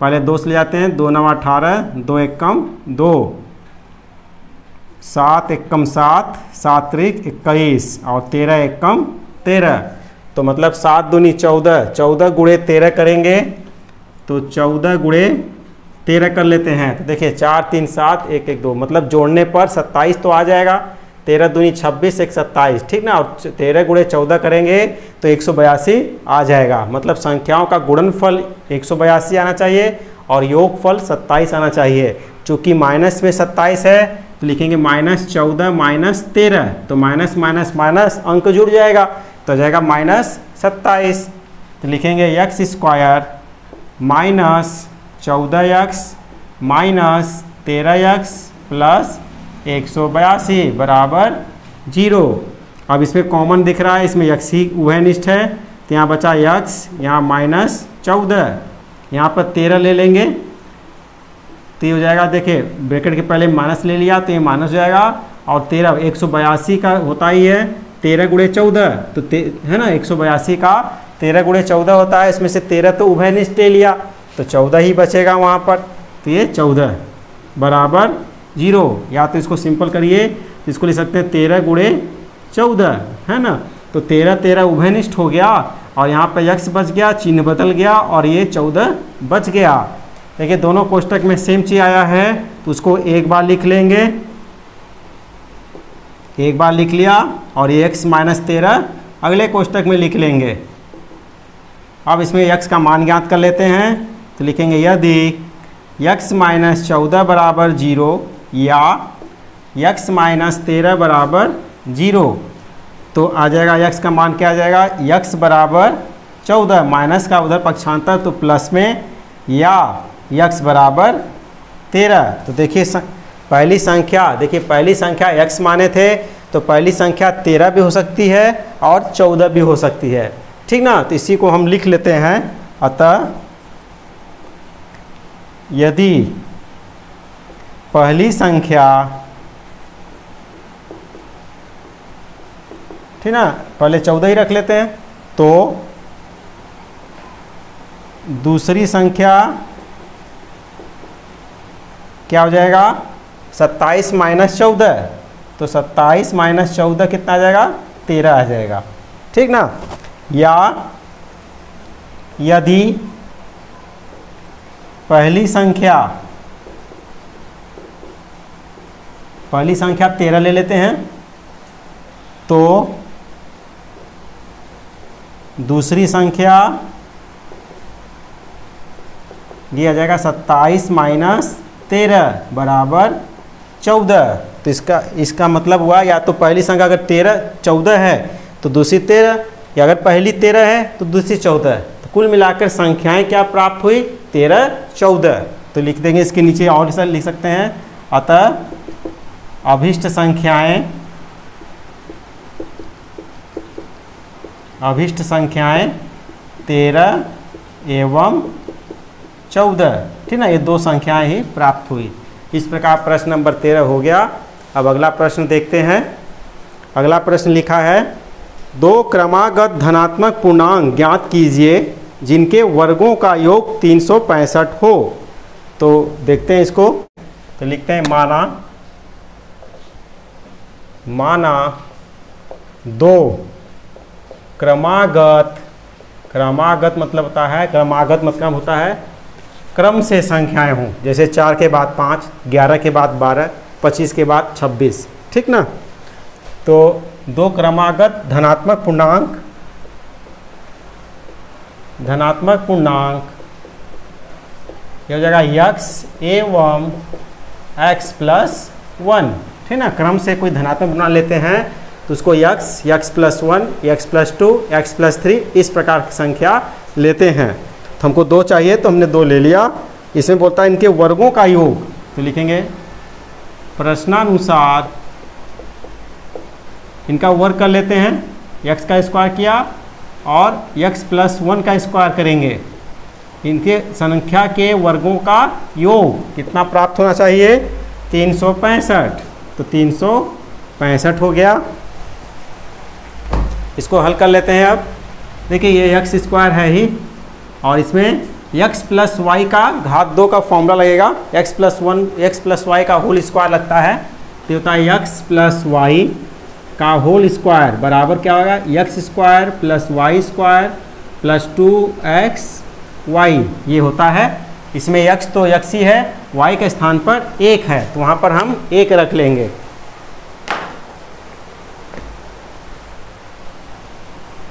पहले 2 से ले जाते हैं, 2 9 18, 2 एकम 2, 7 एकम 7, 7 त्रिक 21 और 13 एकम 13, तो मतलब 7 दूनी 14, 14 गुणे 13 करेंगे तो 14 गुणे 13 कर लेते हैं, तो देखिए 4 3 7 1 1 2, मतलब जोड़ने पर 27 तो आ जाएगा, 13 दूनी 26 1 27, ठीक ना, और 13 गुणे 14 करेंगे तो 182 आ जाएगा। मतलब संख्याओं का गुणनफल 182 आना चाहिए और योगफल 27 आना चाहिए। चूँकि माइनस में 27 है तो लिखेंगे माइनस 14 माइनस 13, तो माइनस माइनस माइनस अंक जुड़ जाएगा तो जाएगा माइनस 27, तो लिखेंगे x square minus 14x minus 13x plus 182 बराबर 0। अब इसमें कॉमन दिख रहा है, इसमें x ही उभयनिष्ठ है, तो यहाँ बचा x, यहाँ माइनस 14, यहाँ पर 13 ले लेंगे तो ये हो जाएगा, देखिए ब्रैकेट के पहले माइनस ले लिया तो ये माइनस हो जाएगा, और 13 182 का होता ही है 13 गुणे 14, तो है ना 182 का 13 गुणे 14 होता है, इसमें से 13 तो उभयनिष्ठ ले लिया तो 14 ही बचेगा वहाँ पर, तो ये 14 बराबर 0। या तो इसको सिंपल करिए तो इसको लिख सकते हैं 13 गुणे 14, है ना, तो 13 13 उभयनिष्ठ हो गया और यहाँ पे x बच गया, चिन्ह बदल गया और ये 14 बच गया। देखिए दोनों कोष्टक में सेम चीज आया है तो उसको एक बार लिख लेंगे, एक बार लिख लिया और ये x माइनस 13 अगले कोष्टक में लिख लेंगे। अब इसमें x का मान ज्ञात कर लेते हैं तो लिखेंगे यदि x माइनस 14 बराबर 0 या x माइनस 13 बराबर 0 तो आ जाएगा x का मान क्या आ जाएगा, x बराबर 14 माइनस का उधर पक्षांतर तो प्लस में या x बराबर 13। तो देखिए पहली संख्या, देखिए पहली संख्या x माने थे तो पहली संख्या 13 भी हो सकती है और 14 भी हो सकती है, ठीक ना। तो इसी को हम लिख लेते हैं। अतः यदि पहली संख्या, ठीक ना, पहले 14 ही रख लेते हैं, तो दूसरी संख्या क्या हो जाएगा 27 माइनस 14, तो 27 माइनस 14 कितना आ जाएगा 13 आ जाएगा, ठीक ना। या यदि पहली संख्या 13 ले लेते हैं तो दूसरी संख्या ये आ जाएगा 27 माइनस 13 बराबर 14। तो इसका मतलब हुआ या तो पहली संख्या अगर 14 है तो दूसरी 13, या अगर पहली 13 है तो दूसरी 14। तो कुल मिलाकर संख्याएं क्या प्राप्त हुई 13, 14। तो लिख देंगे इसके नीचे और ऐसा लिख सकते हैं। अतः अभीष्ट संख्याएं 13 एवं 14, ठीक ना, ये दो संख्याएं ही प्राप्त हुई। इस प्रकार प्रश्न नंबर 13 हो गया। अब अगला प्रश्न देखते हैं। अगला प्रश्न लिखा है, दो क्रमागत धनात्मक पूर्णांक ज्ञात कीजिए जिनके वर्गों का योग 365 हो। तो देखते हैं इसको। तो लिखते हैं माना दो क्रमागत मतलब होता है क्रम से संख्याएं हों, जैसे 4 के बाद 5, 11 के बाद 12, 25 के बाद 26, ठीक ना। तो दो क्रमागत धनात्मक पूर्णांक ये हो जाएगा x एवं x प्लस 1, ठीक ना। क्रम से कोई धनात्मक पूर्णांक लेते हैं तो उसको x plus 1, x plus 2, x plus 3 इस प्रकार की संख्या लेते हैं। तो हमको 2 चाहिए तो हमने 2 ले लिया। इसमें बोलता है इनके वर्गों का योग, तो लिखेंगे प्रश्नानुसार इनका वर्ग कर लेते हैं। x का स्क्वायर किया और x प्लस 1 का स्क्वायर करेंगे। इनके संख्या के वर्गों का योग कितना प्राप्त होना चाहिए 365। तो 365 हो गया। इसको हल कर लेते हैं। अब देखिए ये x स्क्वायर है ही और इसमें x प्लस वाई का घात 2 का फॉर्मूला लगेगा। x प्लस वाई का होल स्क्वायर लगता है तो होता है x प्लस वाई का होल स्क्वायर बराबर क्या होगा x square plus y square plus 2x y, ये होता है। इसमें x तो x ही है, y के स्थान पर 1 है तो वहाँ पर हम 1 रख लेंगे।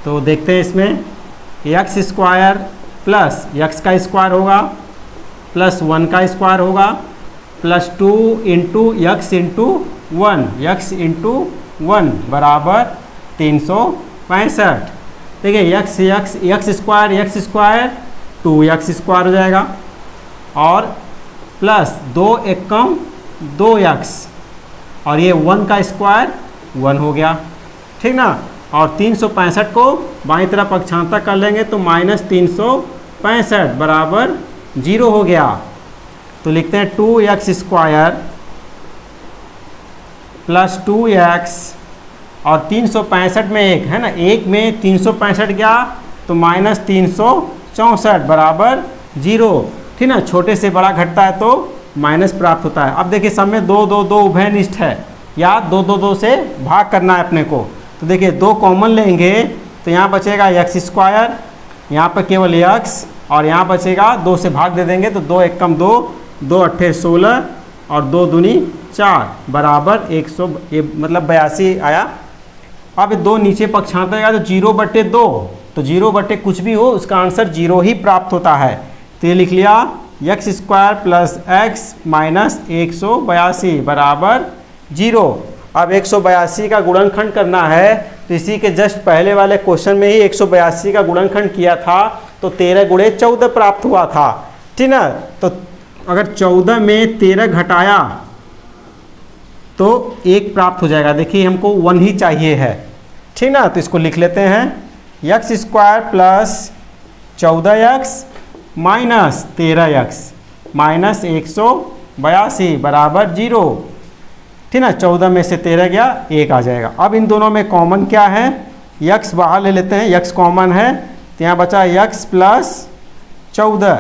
तो देखते हैं इसमें x स्क्वायर प्लस x का स्क्वायर होगा प्लस 1 का स्क्वायर होगा प्लस 2 इंटू x इंटू 1 बराबर 365। देखिए x स्क्वायर 2x स्क्वायर हो जाएगा और प्लस 2 एकम 2x और ये 1 का स्क्वायर 1 हो गया, ठीक ना। और 365 को बाईं तरफ पक्षांतर कर लेंगे तो माइनस 365 बराबर 0 हो गया। तो लिखते हैं 2x स्क्वायर प्लस 2x और 365 में 1 है ना, 1 में 365 गया तो माइनस 364 बराबर 0, ठीक ना। छोटे से बड़ा घटता है तो माइनस प्राप्त होता है। अब देखिए सब में 2 2 2 उभयनिष्ठ है या 2 2 2 से भाग करना है अपने को। तो देखिए 2 कॉमन लेंगे तो यहाँ बचेगा एक्स स्क्वायर, यहाँ पर केवल एक्स, और यहाँ बचेगा 2 से भाग दे देंगे तो 2 एकम 2, 2 अट्ठे 16 और 2 दूनी 4 बराबर 100, ये मतलब 82 आया। अब 2 नीचे पक्षांतर आएगा तो 0/2, तो 0/ कुछ भी हो उसका आंसर 0 ही प्राप्त होता है। तो ये लिख लिया x square plus x minus 182 बराबर 0। अब 182 का गुणनखंड करना है, तो इसी के जस्ट पहले वाले क्वेश्चन में ही 182 का गुणनखंड किया था तो 13 गुणे 14 प्राप्त हुआ था, ठीक ना। तो अगर 14 में 13 घटाया तो 1 प्राप्त हो जाएगा। देखिए हमको 1 ही चाहिए है, ठीक ना। तो इसको लिख लेते हैं x square plus 14x minus 13x minus 182 बराबर 0, ठीक ना। 14 में से 13 गया 1 आ जाएगा। अब इन दोनों में कॉमन क्या है, x बाहर ले लेते हैं, x कॉमन है तो यहाँ बचा x प्लस 14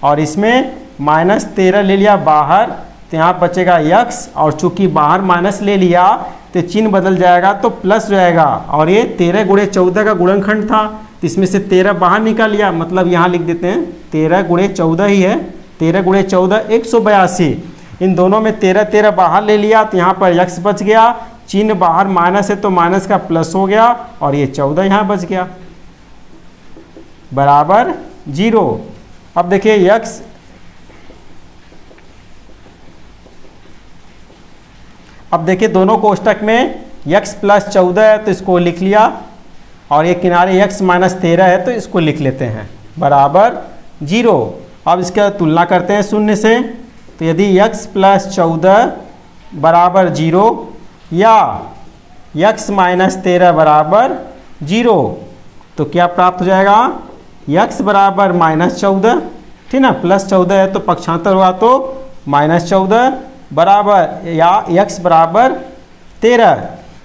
और इसमें माइनस 13 ले लिया बाहर तो यहाँ बचेगा x, और चूंकि बाहर माइनस ले लिया तो चिन्ह बदल जाएगा तो प्लस जाएगा, और ये 13 गुणे 14 का गुणनखंड था तो इसमें से 13 बाहर निकाल लिया, मतलब यहाँ लिख देते हैं 13 गुणे 14 ही है, 13 गुणे 14 182। इन दोनों में 13 बाहर ले लिया तो यहाँ पर x बच गया, चिन्ह बाहर माइनस है तो माइनस का प्लस हो गया और ये 14 यहाँ बच गया बराबर 0। अब देखिए x, अब देखिए दोनों कोष्टक में x प्लस 14 है तो इसको लिख लिया, और ये किनारे x माइनस 13 है तो इसको लिख लेते हैं बराबर 0। अब इसका तुलना करते हैं शून्य से, तो यदि x प्लस 14 बराबर 0 या x माइनस 13 बराबर 0 तो क्या प्राप्त हो जाएगा, x बराबर माइनस 14, ठीक ना। प्लस 14 है तो पक्षांतर हुआ तो माइनस 14 बराबर या x बराबर 13।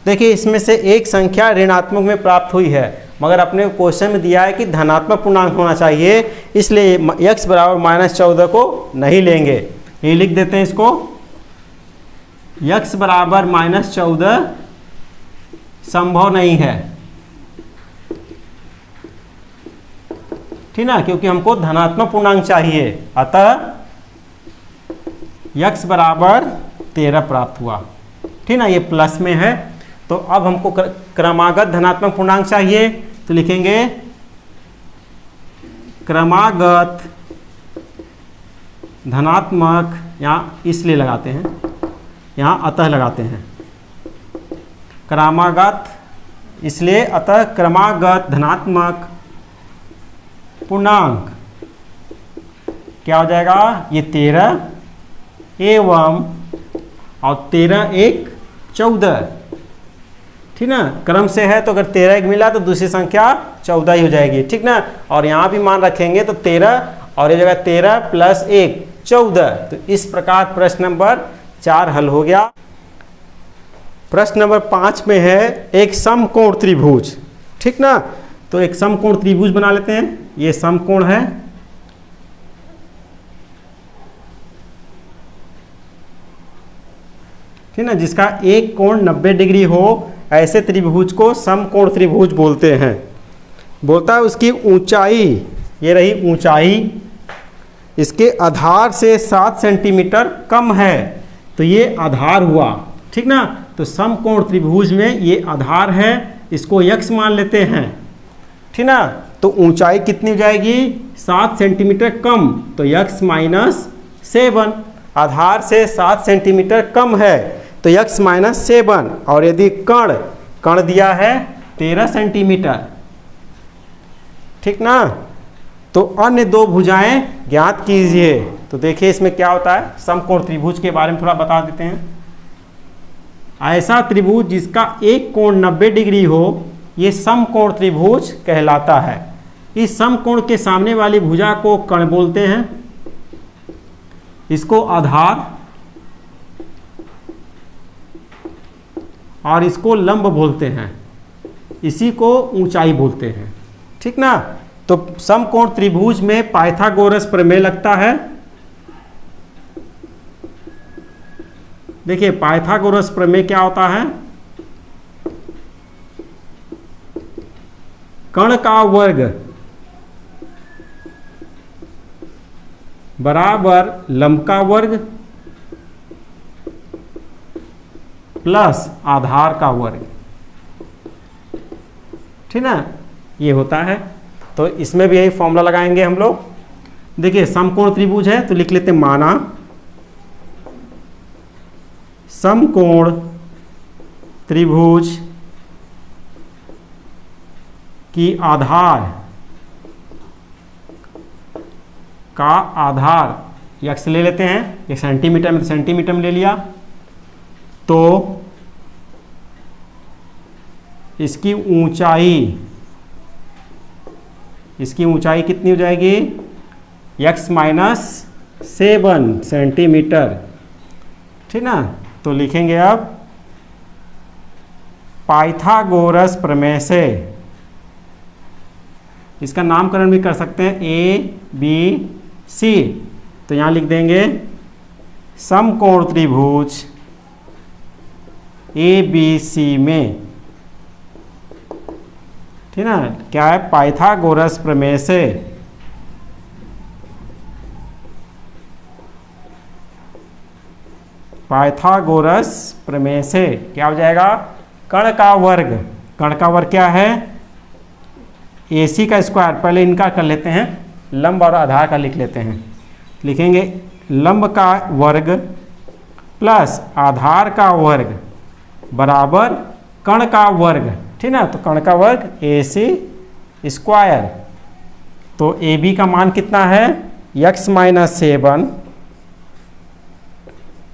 देखिए इसमें से एक संख्या ऋणात्मक में प्राप्त हुई है, मगर अपने क्वेश्चन में दिया है कि धनात्मक पूर्णांक होना चाहिए, इसलिए x बराबर माइनस 14 को नहीं लेंगे। ये लिख देते हैं इसको, x बराबर माइनस 14 संभव नहीं है, ठीक ना, क्योंकि हमको धनात्मक पूर्णांक चाहिए, अतः x बराबर 13 प्राप्त हुआ, ठीक ना। ये प्लस में है तो अब हमको क्रमागत धनात्मक पूर्णांक चाहिए, तो लिखेंगे क्रमागत धनात्मक, यहाँ इसलिए लगाते हैं, यहाँ अतः लगाते हैं क्रमागत, इसलिए अतः क्रमागत धनात्मक पूर्णांक क्या हो जाएगा, ये 13 एवं और 13 1 14, ठीक ना। क्रम से है तो अगर 13 1 मिला तो दूसरी संख्या 14 ही हो जाएगी, ठीक ना। और यहाँ भी मान रखेंगे तो 13 और ये जगह 13 प्लस 1 14। तो इस प्रकार प्रश्न नंबर 4 हल हो गया। प्रश्न नंबर 5 में है एक समकोण त्रिभुज, ठीक ना। तो एक समकोण त्रिभुज बना लेते हैं, ये समकोण है, ठीक ना, जिसका एक कोण 90 डिग्री हो, ऐसे त्रिभुज को समकोण त्रिभुज बोलते हैं। बोलता है उसकी ऊंचाई, ये रही ऊंचाई, इसके आधार से 7 सेंटीमीटर कम है, तो ये आधार हुआ, ठीक ना। तो समकोण त्रिभुज में ये आधार है, इसको x मान लेते हैं, ठीक ना। तो ऊंचाई कितनी हो जाएगी, 7 सेंटीमीटर कम, तो x माइनस 7, आधार से 7 सेंटीमीटर कम है तो x माइनस 7, और यदि कण दिया है 13 सेंटीमीटर, ठीक ना। तो अन्य दो भुजाएं ज्ञात कीजिए। तो देखिए इसमें क्या होता है, समकोण त्रिभुज के बारे में थोड़ा बता देते हैं। ऐसा त्रिभुज जिसका एक कोण 90 डिग्री हो, ये समकोण त्रिभुज कहलाता है। इस समकोण के सामने वाली भुजा को कण बोलते हैं, इसको आधार और इसको लंब बोलते हैं, इसी को ऊंचाई बोलते हैं, ठीक ना। तो समकोण त्रिभुज में पाइथागोरस प्रमेय लगता है। देखिए पाइथागोरस प्रमेय क्या होता है, कण का वर्ग बराबर लंब का वर्ग प्लस आधार का वर्ग, ठीक ना, ये होता है। तो इसमें भी यही फॉर्मूला लगाएंगे हम लोग। देखिए समकोण त्रिभुज है तो लिख लेते हैं, माना समकोण त्रिभुज की आधार का आधार एक्स ले लेते हैं, ये सेंटीमीटर में, सेंटीमीटर में ले लिया, तो इसकी ऊंचाई कितनी हो जाएगी, x माइनस 7 सेंटीमीटर, ठीक ना। तो लिखेंगे अब पाइथागोरस प्रमेय से, इसका नामकरण भी कर सकते हैं ABC। तो यहां लिख देंगे समकोण त्रिभुज ABC में, ठीक ना, क्या है, पाइथागोरस प्रमेय से क्या हो जाएगा, कण का वर्ग, कण का वर्ग क्या है, AC का स्क्वायर, पहले इनका कर लेते हैं, लंब और आधार का लिख लेते हैं, लिखेंगे लंब का वर्ग प्लस आधार का वर्ग बराबर कण का वर्ग, ठीक ना। तो कण का वर्ग AC स्क्वायर, तो AB का मान कितना है, x माइनस 7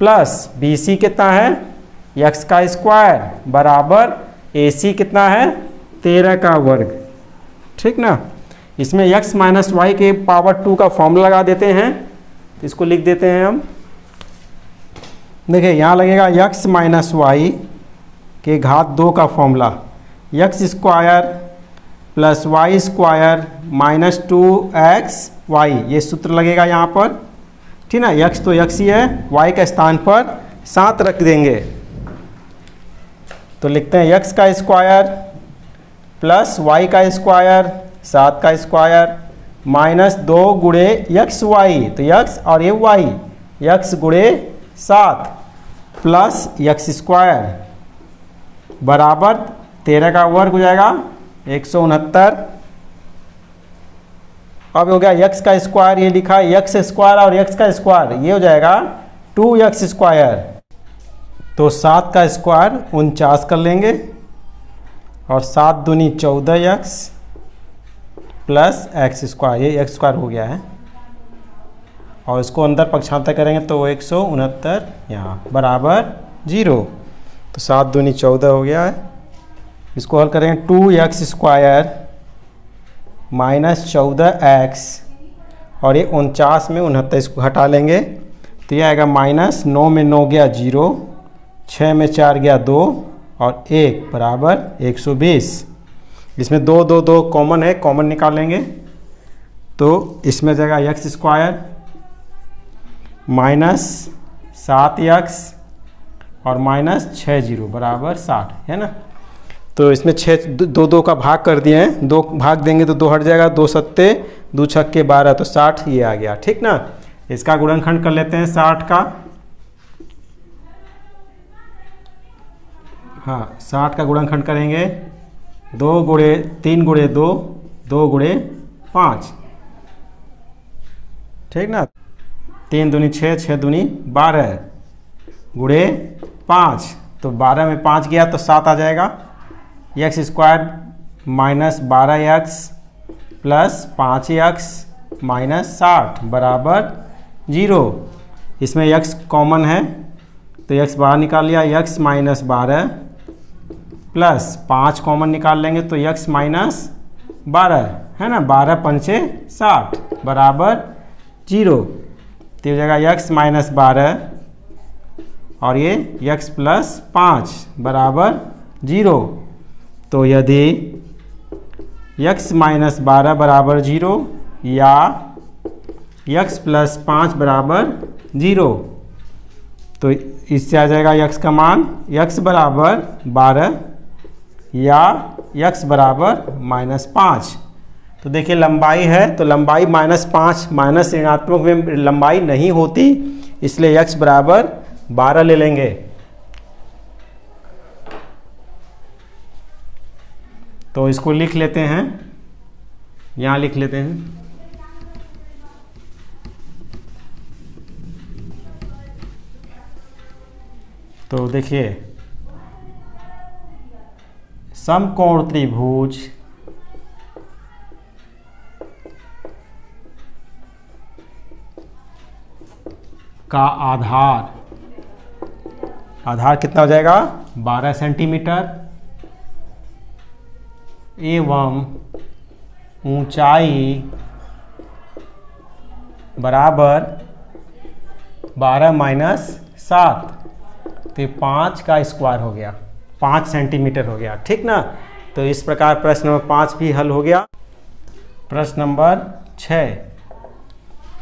प्लस BC कितना है, x का स्क्वायर बराबर AC कितना है, 13 का वर्ग, ठीक ना। इसमें x माइनस वाई के पावर 2 का फॉर्मूला लगा देते हैं, इसको लिख देते हैं हम। देखिए यहाँ लगेगा x माइनस वाई के घात 2 का formula, x square plus y square minus 2xy, ये सूत्र लगेगा यहाँ पर, ठीक ना। x तो x ही है, y का स्थान पर 7 रख देंगे, तो लिखते हैं x का स्क्वायर प्लस y का स्क्वायर 7 का स्क्वायर माइनस 2 गुणे xy, तो x और ये y, x गुणे 7 प्लस x स्क्वायर बराबर 13 का वर्ग हो जाएगा 169। अब हो गया x का स्क्वायर, ये लिखा है x स्क्वायर और x का स्क्वायर, ये हो जाएगा 2x स्क्वायर, तो 7 का स्क्वायर 49 कर लेंगे और 7 दूनी 14x प्लस x स्क्वायर, ये x स्क्वायर हो गया है, और इसको अंदर पक्षांतर करेंगे तो 169 यहाँ बराबर 0, तो 7 दूनी 14 हो गया है। इसको हल करेंगे 2x स्क्वायर माइनस 14x और ये 49 में 69 इसको हटा लेंगे, तो ये आएगा माइनस 9 में 9 गया 0, 6 में 4 गया 2 और 1 बराबर 120। इसमें 2 2 2 कॉमन है, कॉमन निकाल लेंगे, तो इसमें जाएगा x स्क्वायर माइनस 7x और माइनस 60 बराबर 60, है ना। तो इसमें 6 2 2 का भाग कर दिए हैं, 2 भाग देंगे तो 2 हट जाएगा, 2 सत्ते 2 छक्के 12, तो 60 ये आ गया, ठीक ना। इसका गुणनखंड कर लेते हैं 60 का, हाँ 60 का गुणनखंड करेंगे 2 गुणे 3 गुणे 2, 2 गुणे 5, ठीक ना। 3 दूनी 6, 6 दूनी 12 गुणे 5, तो 12 में 5 गया तो 7 आ जाएगा, x square minus 12x plus 5x minus 60 बराबर 0। इसमें x कॉमन है तो x बाहर निकाल लिया, x माइनस 12 प्लस 5 कॉमन निकाल लेंगे तो x माइनस 12, है ना, 12 पंचे 60 बराबर 0। तो हो जाएगा x माइनस 12 और ये x प्लस 5 बराबर 0। तो यदि x माइनस 12 बराबर 0 या x प्लस 5 बराबर 0, तो इससे आ जाएगा x का मान, x बराबर 12 या x बराबर -5। तो देखिए लंबाई है तो लंबाई -5, माइनस ऋणात्मक में लंबाई नहीं होती, इसलिए x बराबर 12 ले लेंगे। तो इसको लिख लेते हैं, यहाँ लिख लेते हैं। तो देखिए समकोण त्रिभुज का आधार कितना हो जाएगा 12 सेंटीमीटर एवं ऊंचाई बराबर 12 माइनस 7, तो 5 का स्क्वायर हो गया, 5 सेंटीमीटर हो गया। ठीक ना। तो इस प्रकार प्रश्न नंबर 5 भी हल हो गया। प्रश्न नंबर 6,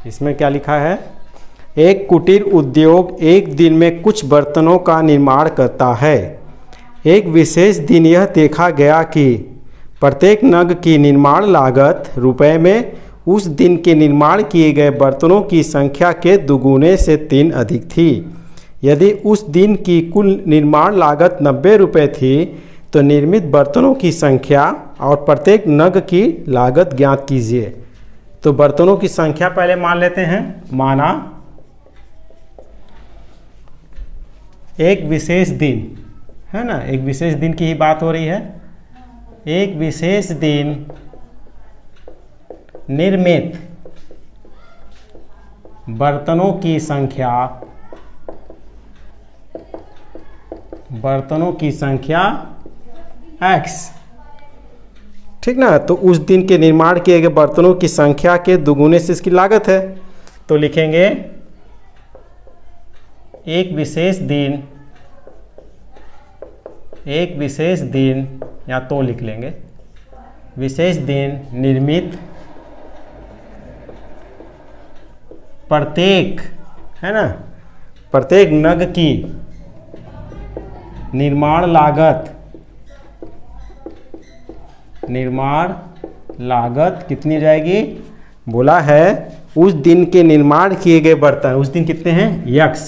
इसमें क्या लिखा है? एक कुटीर उद्योग एक दिन में कुछ बर्तनों का निर्माण करता है। एक विशेष दिन यह देखा गया कि प्रत्येक नग की निर्माण लागत रुपए में उस दिन के निर्माण किए गए बर्तनों की संख्या के दुगुने से 3 अधिक थी। यदि उस दिन की कुल निर्माण लागत 90 रुपये थी तो निर्मित बर्तनों की संख्या और प्रत्येक नग की लागत ज्ञात कीजिए। तो बर्तनों की संख्या पहले मान लेते हैं। माना एक विशेष दिन है ना, एक विशेष दिन की ही बात हो रही है। एक विशेष दिन निर्मित बर्तनों की संख्या x। ठीक ना। तो उस दिन के निर्माण किए गए बर्तनों की संख्या के दुगुने से इसकी लागत है। तो लिखेंगे एक विशेष दिन या तो लिख लेंगे विशेष दिन निर्मित प्रत्येक है ना, प्रत्येक नग की निर्माण लागत कितनी हो जाएगी? बोला है उस दिन के निर्माण किए गए बर्तन, उस दिन कितने हैं x,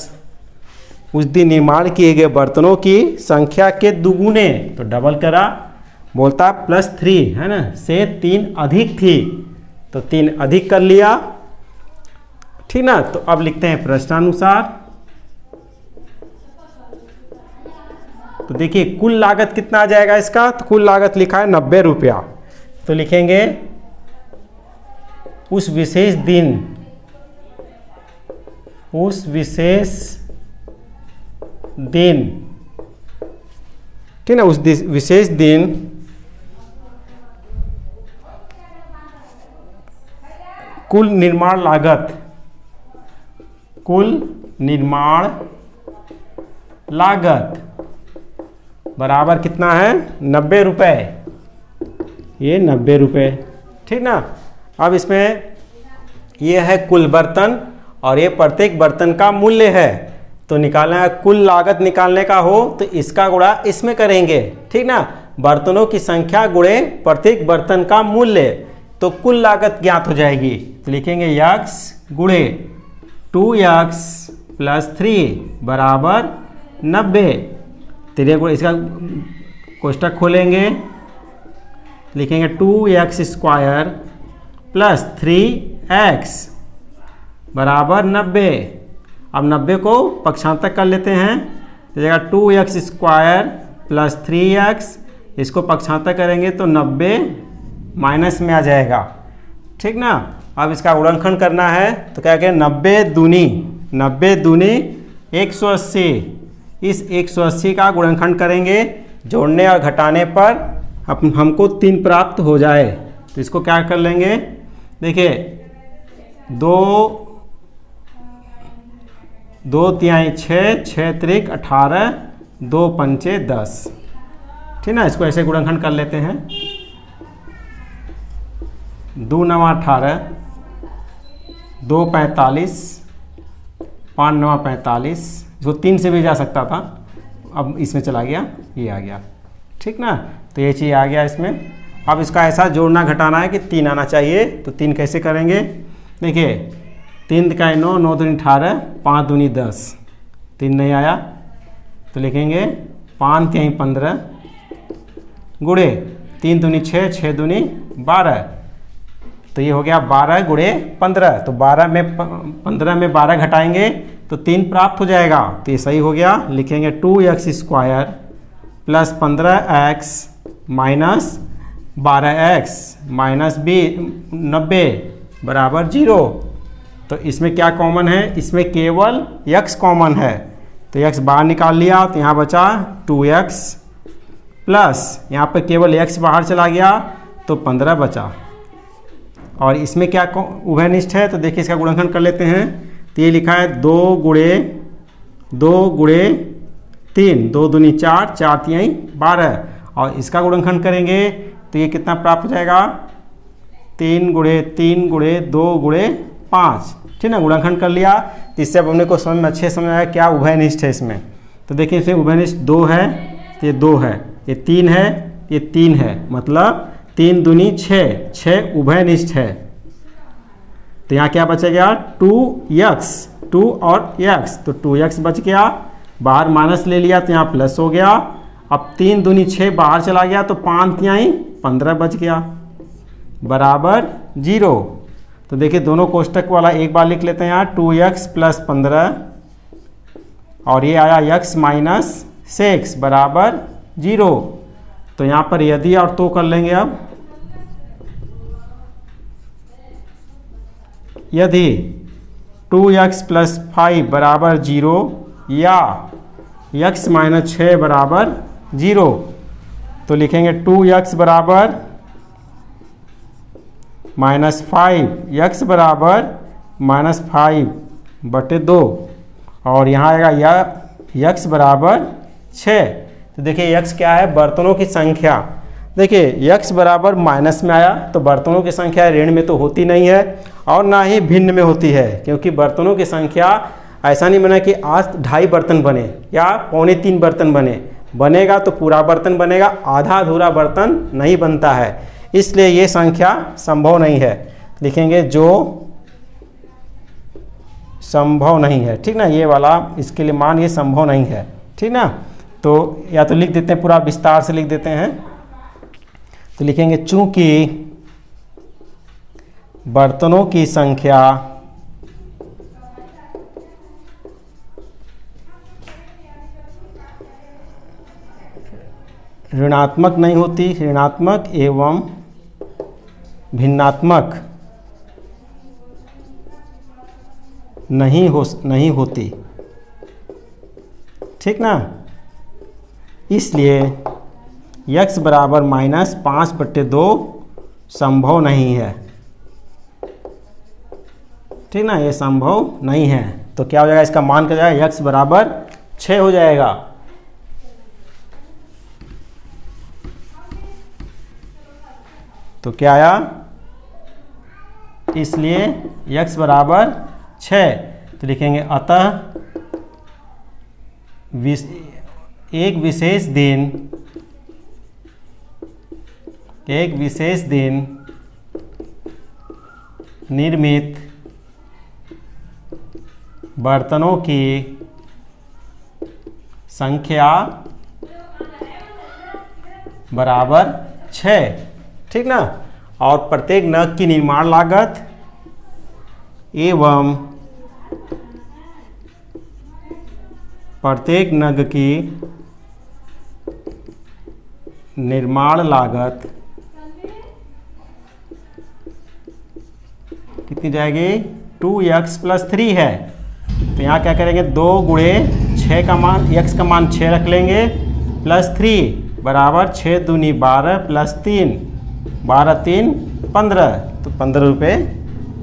उस दिन निर्माण किए गए बर्तनों की संख्या के दुगुने, तो डबल करा, बोलता +3 है ना, से 3 अधिक थी तो 3 अधिक कर लिया। ठीक ना। तो अब लिखते हैं प्रश्नानुसार। तो देखिए कुल लागत कितना आ जाएगा इसका? तो कुल लागत लिखा है 90 रुपया। तो लिखेंगे उस विशेष दिन ठीक ना, उस विशेष दिन कुल निर्माण लागत बराबर कितना है? 90 रुपये। ये 90 रुपये। ठीक ना। अब इसमें ये है कुल बर्तन और ये प्रत्येक बर्तन का मूल्य है। तो निकालना है, कुल लागत निकालने का हो तो इसका गुणा इसमें करेंगे। ठीक ना। बर्तनों की संख्या गुणे प्रत्येक बर्तन का मूल्य, तो कुल लागत ज्ञात हो जाएगी। तो लिखेंगे x गुणे 2x + 3 बराबर 90। तेरे गुणे इसका कोष्टक खोलेंगे, लिखेंगे 2x² + 3x बराबर 90। अब 90 को पक्षांतर कर लेते हैं, तो जगह 2x² + 3x, इसको पक्षांतर करेंगे तो 90 माइनस में आ जाएगा। ठीक ना। अब इसका गुणनखंड करना है, तो क्या कहें 90 दूनी 180। इस 180 का गुणनखंड करेंगे, जोड़ने और घटाने पर हमको 3 प्राप्त हो जाए। तो इसको क्या कर लेंगे? देखिए 2 तिहाई 6, 6 त्रिक 18, 2 पंचे 10। ठीक ना। इसको ऐसे गुणनखंड कर लेते हैं। 2 9 18, 2 45, 5 9 45। इसको 3 से भी जा सकता था, अब इसमें चला गया, ये आ गया। ठीक ना। तो ये चीज़ आ गया इसमें। अब इसका ऐसा जोड़ना घटाना है कि 3 आना चाहिए। तो 3 कैसे करेंगे, देखिए 3 का 9, 9 दूनी 18, 5 दूनी 10, 3 नहीं आया तो लिखेंगे 5 के 15 गुणे 3 दूनी 6, 6 दूनी 12, तो ये हो गया 12 गुणे 15। तो 15 में 12 घटाएंगे तो 3 प्राप्त हो जाएगा। तो ये सही हो गया। लिखेंगे 2x² plus 15x minus 12x minus 90 बराबर 0। तो इसमें क्या कॉमन है, इसमें केवल x कॉमन है। तो x बाहर निकाल लिया तो यहाँ बचा 2x प्लस यहाँ पर केवल x बाहर चला गया तो 15 बचा। और इसमें क्या उभयनिष्ठ है, तो देखिए इसका गुणनखंड कर लेते हैं। तो ये लिखा है 2 गुणे 3, 2 दूनी 4, 4 तिहाई 12, और इसका गुणनखंड करेंगे तो ये कितना प्राप्त हो जाएगा, 3 गुणे 3 गुणे 2 गुणे 5, ठीक ना। गुणनखंड कर लिया तो इससे अब अपने को समझ में अच्छे समझ आया क्या उभयनिष्ठ है इसमें। तो देखिए इसमें उभयनिष्ठ 2 है तो ये 2 है, ये 3 है, ये 3 है, मतलब 3 दूनी 6, 6 उभयनिष्ठ है। तो यहाँ क्या बचेगा 2x, 2 और x, तो 2x बच गया, बाहर माइनस ले लिया तो यहाँ प्लस हो गया। अब 3 दूनी 6 बाहर चला गया तो 5 तिहाई 15 बच गया बराबर 0। तो देखिए दोनों कोष्टक वाला एक बार लिख लेते हैं यहाँ 2x प्लस 15 और ये आया x माइनस 6 बराबर 0। तो यहाँ पर यदि और तो कर लेंगे। अब यदि 2x प्लस 5 बराबर 0 या x माइनस 6 बराबर 0, तो लिखेंगे 2x बराबर माइनस 5, x बराबर माइनस 5 बटे 2, और यहाँ आएगा या x बराबर 6। तो देखिए x क्या है, बर्तनों की संख्या। देखिए x बराबर माइनस में आया तो बर्तनों की संख्या ऋण में तो होती नहीं है और ना ही भिन्न में होती है, क्योंकि बर्तनों की संख्या ऐसा नहीं बना कि आज 2.5 बर्तन बने या 2.25 बर्तन बनेगा तो पूरा बर्तन बनेगा, आधा अधूरा बर्तन नहीं बनता है, इसलिए ये संख्या संभव नहीं है। लिखेंगे जो संभव नहीं है, ठीक ना, ये वाला इसके लिए मान ये संभव नहीं है, ठीक ना। तो या तो लिख देते हैं, पूरा विस्तार से लिख देते हैं। तो लिखेंगे चूंकि बर्तनों की संख्या ऋणात्मक नहीं होती, ऋणात्मक एवं भिन्नात्मक नहीं होती, ठीक ना, इसलिए x बराबर माइनस 5 बटे 2 संभव नहीं है, ठीक ना, ये संभव नहीं है। तो क्या हो जाएगा, इसका मान क्या जाएगा, x बराबर 6 हो जाएगा। तो क्या आया, इसलिए x बराबर 6। तो लिखेंगे अतः एक विशेष दिन निर्मित बर्तनों की संख्या बराबर 6, ठीक ना, और प्रत्येक नग की निर्माण लागत एवं प्रत्येक नग की निर्माण लागत कितनी जाएगी, 2x प्लस 3 है। तो यहाँ क्या करेंगे, 2 गुणे 6 का मान, x का मान 6 रख लेंगे, प्लस 3 बराबर 6 दूनी 12 प्लस 3, 12 3 15, तो 15 रुपये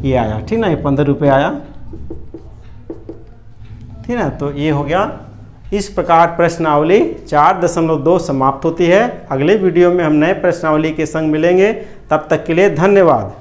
ये आया, ठीक ना, ये 15 रुपये आया, ठीक ना। तो ये हो गया। इस प्रकार प्रश्नावली 4.2 समाप्त होती है। अगले वीडियो में हम नए प्रश्नावली के संग मिलेंगे, तब तक के लिए धन्यवाद।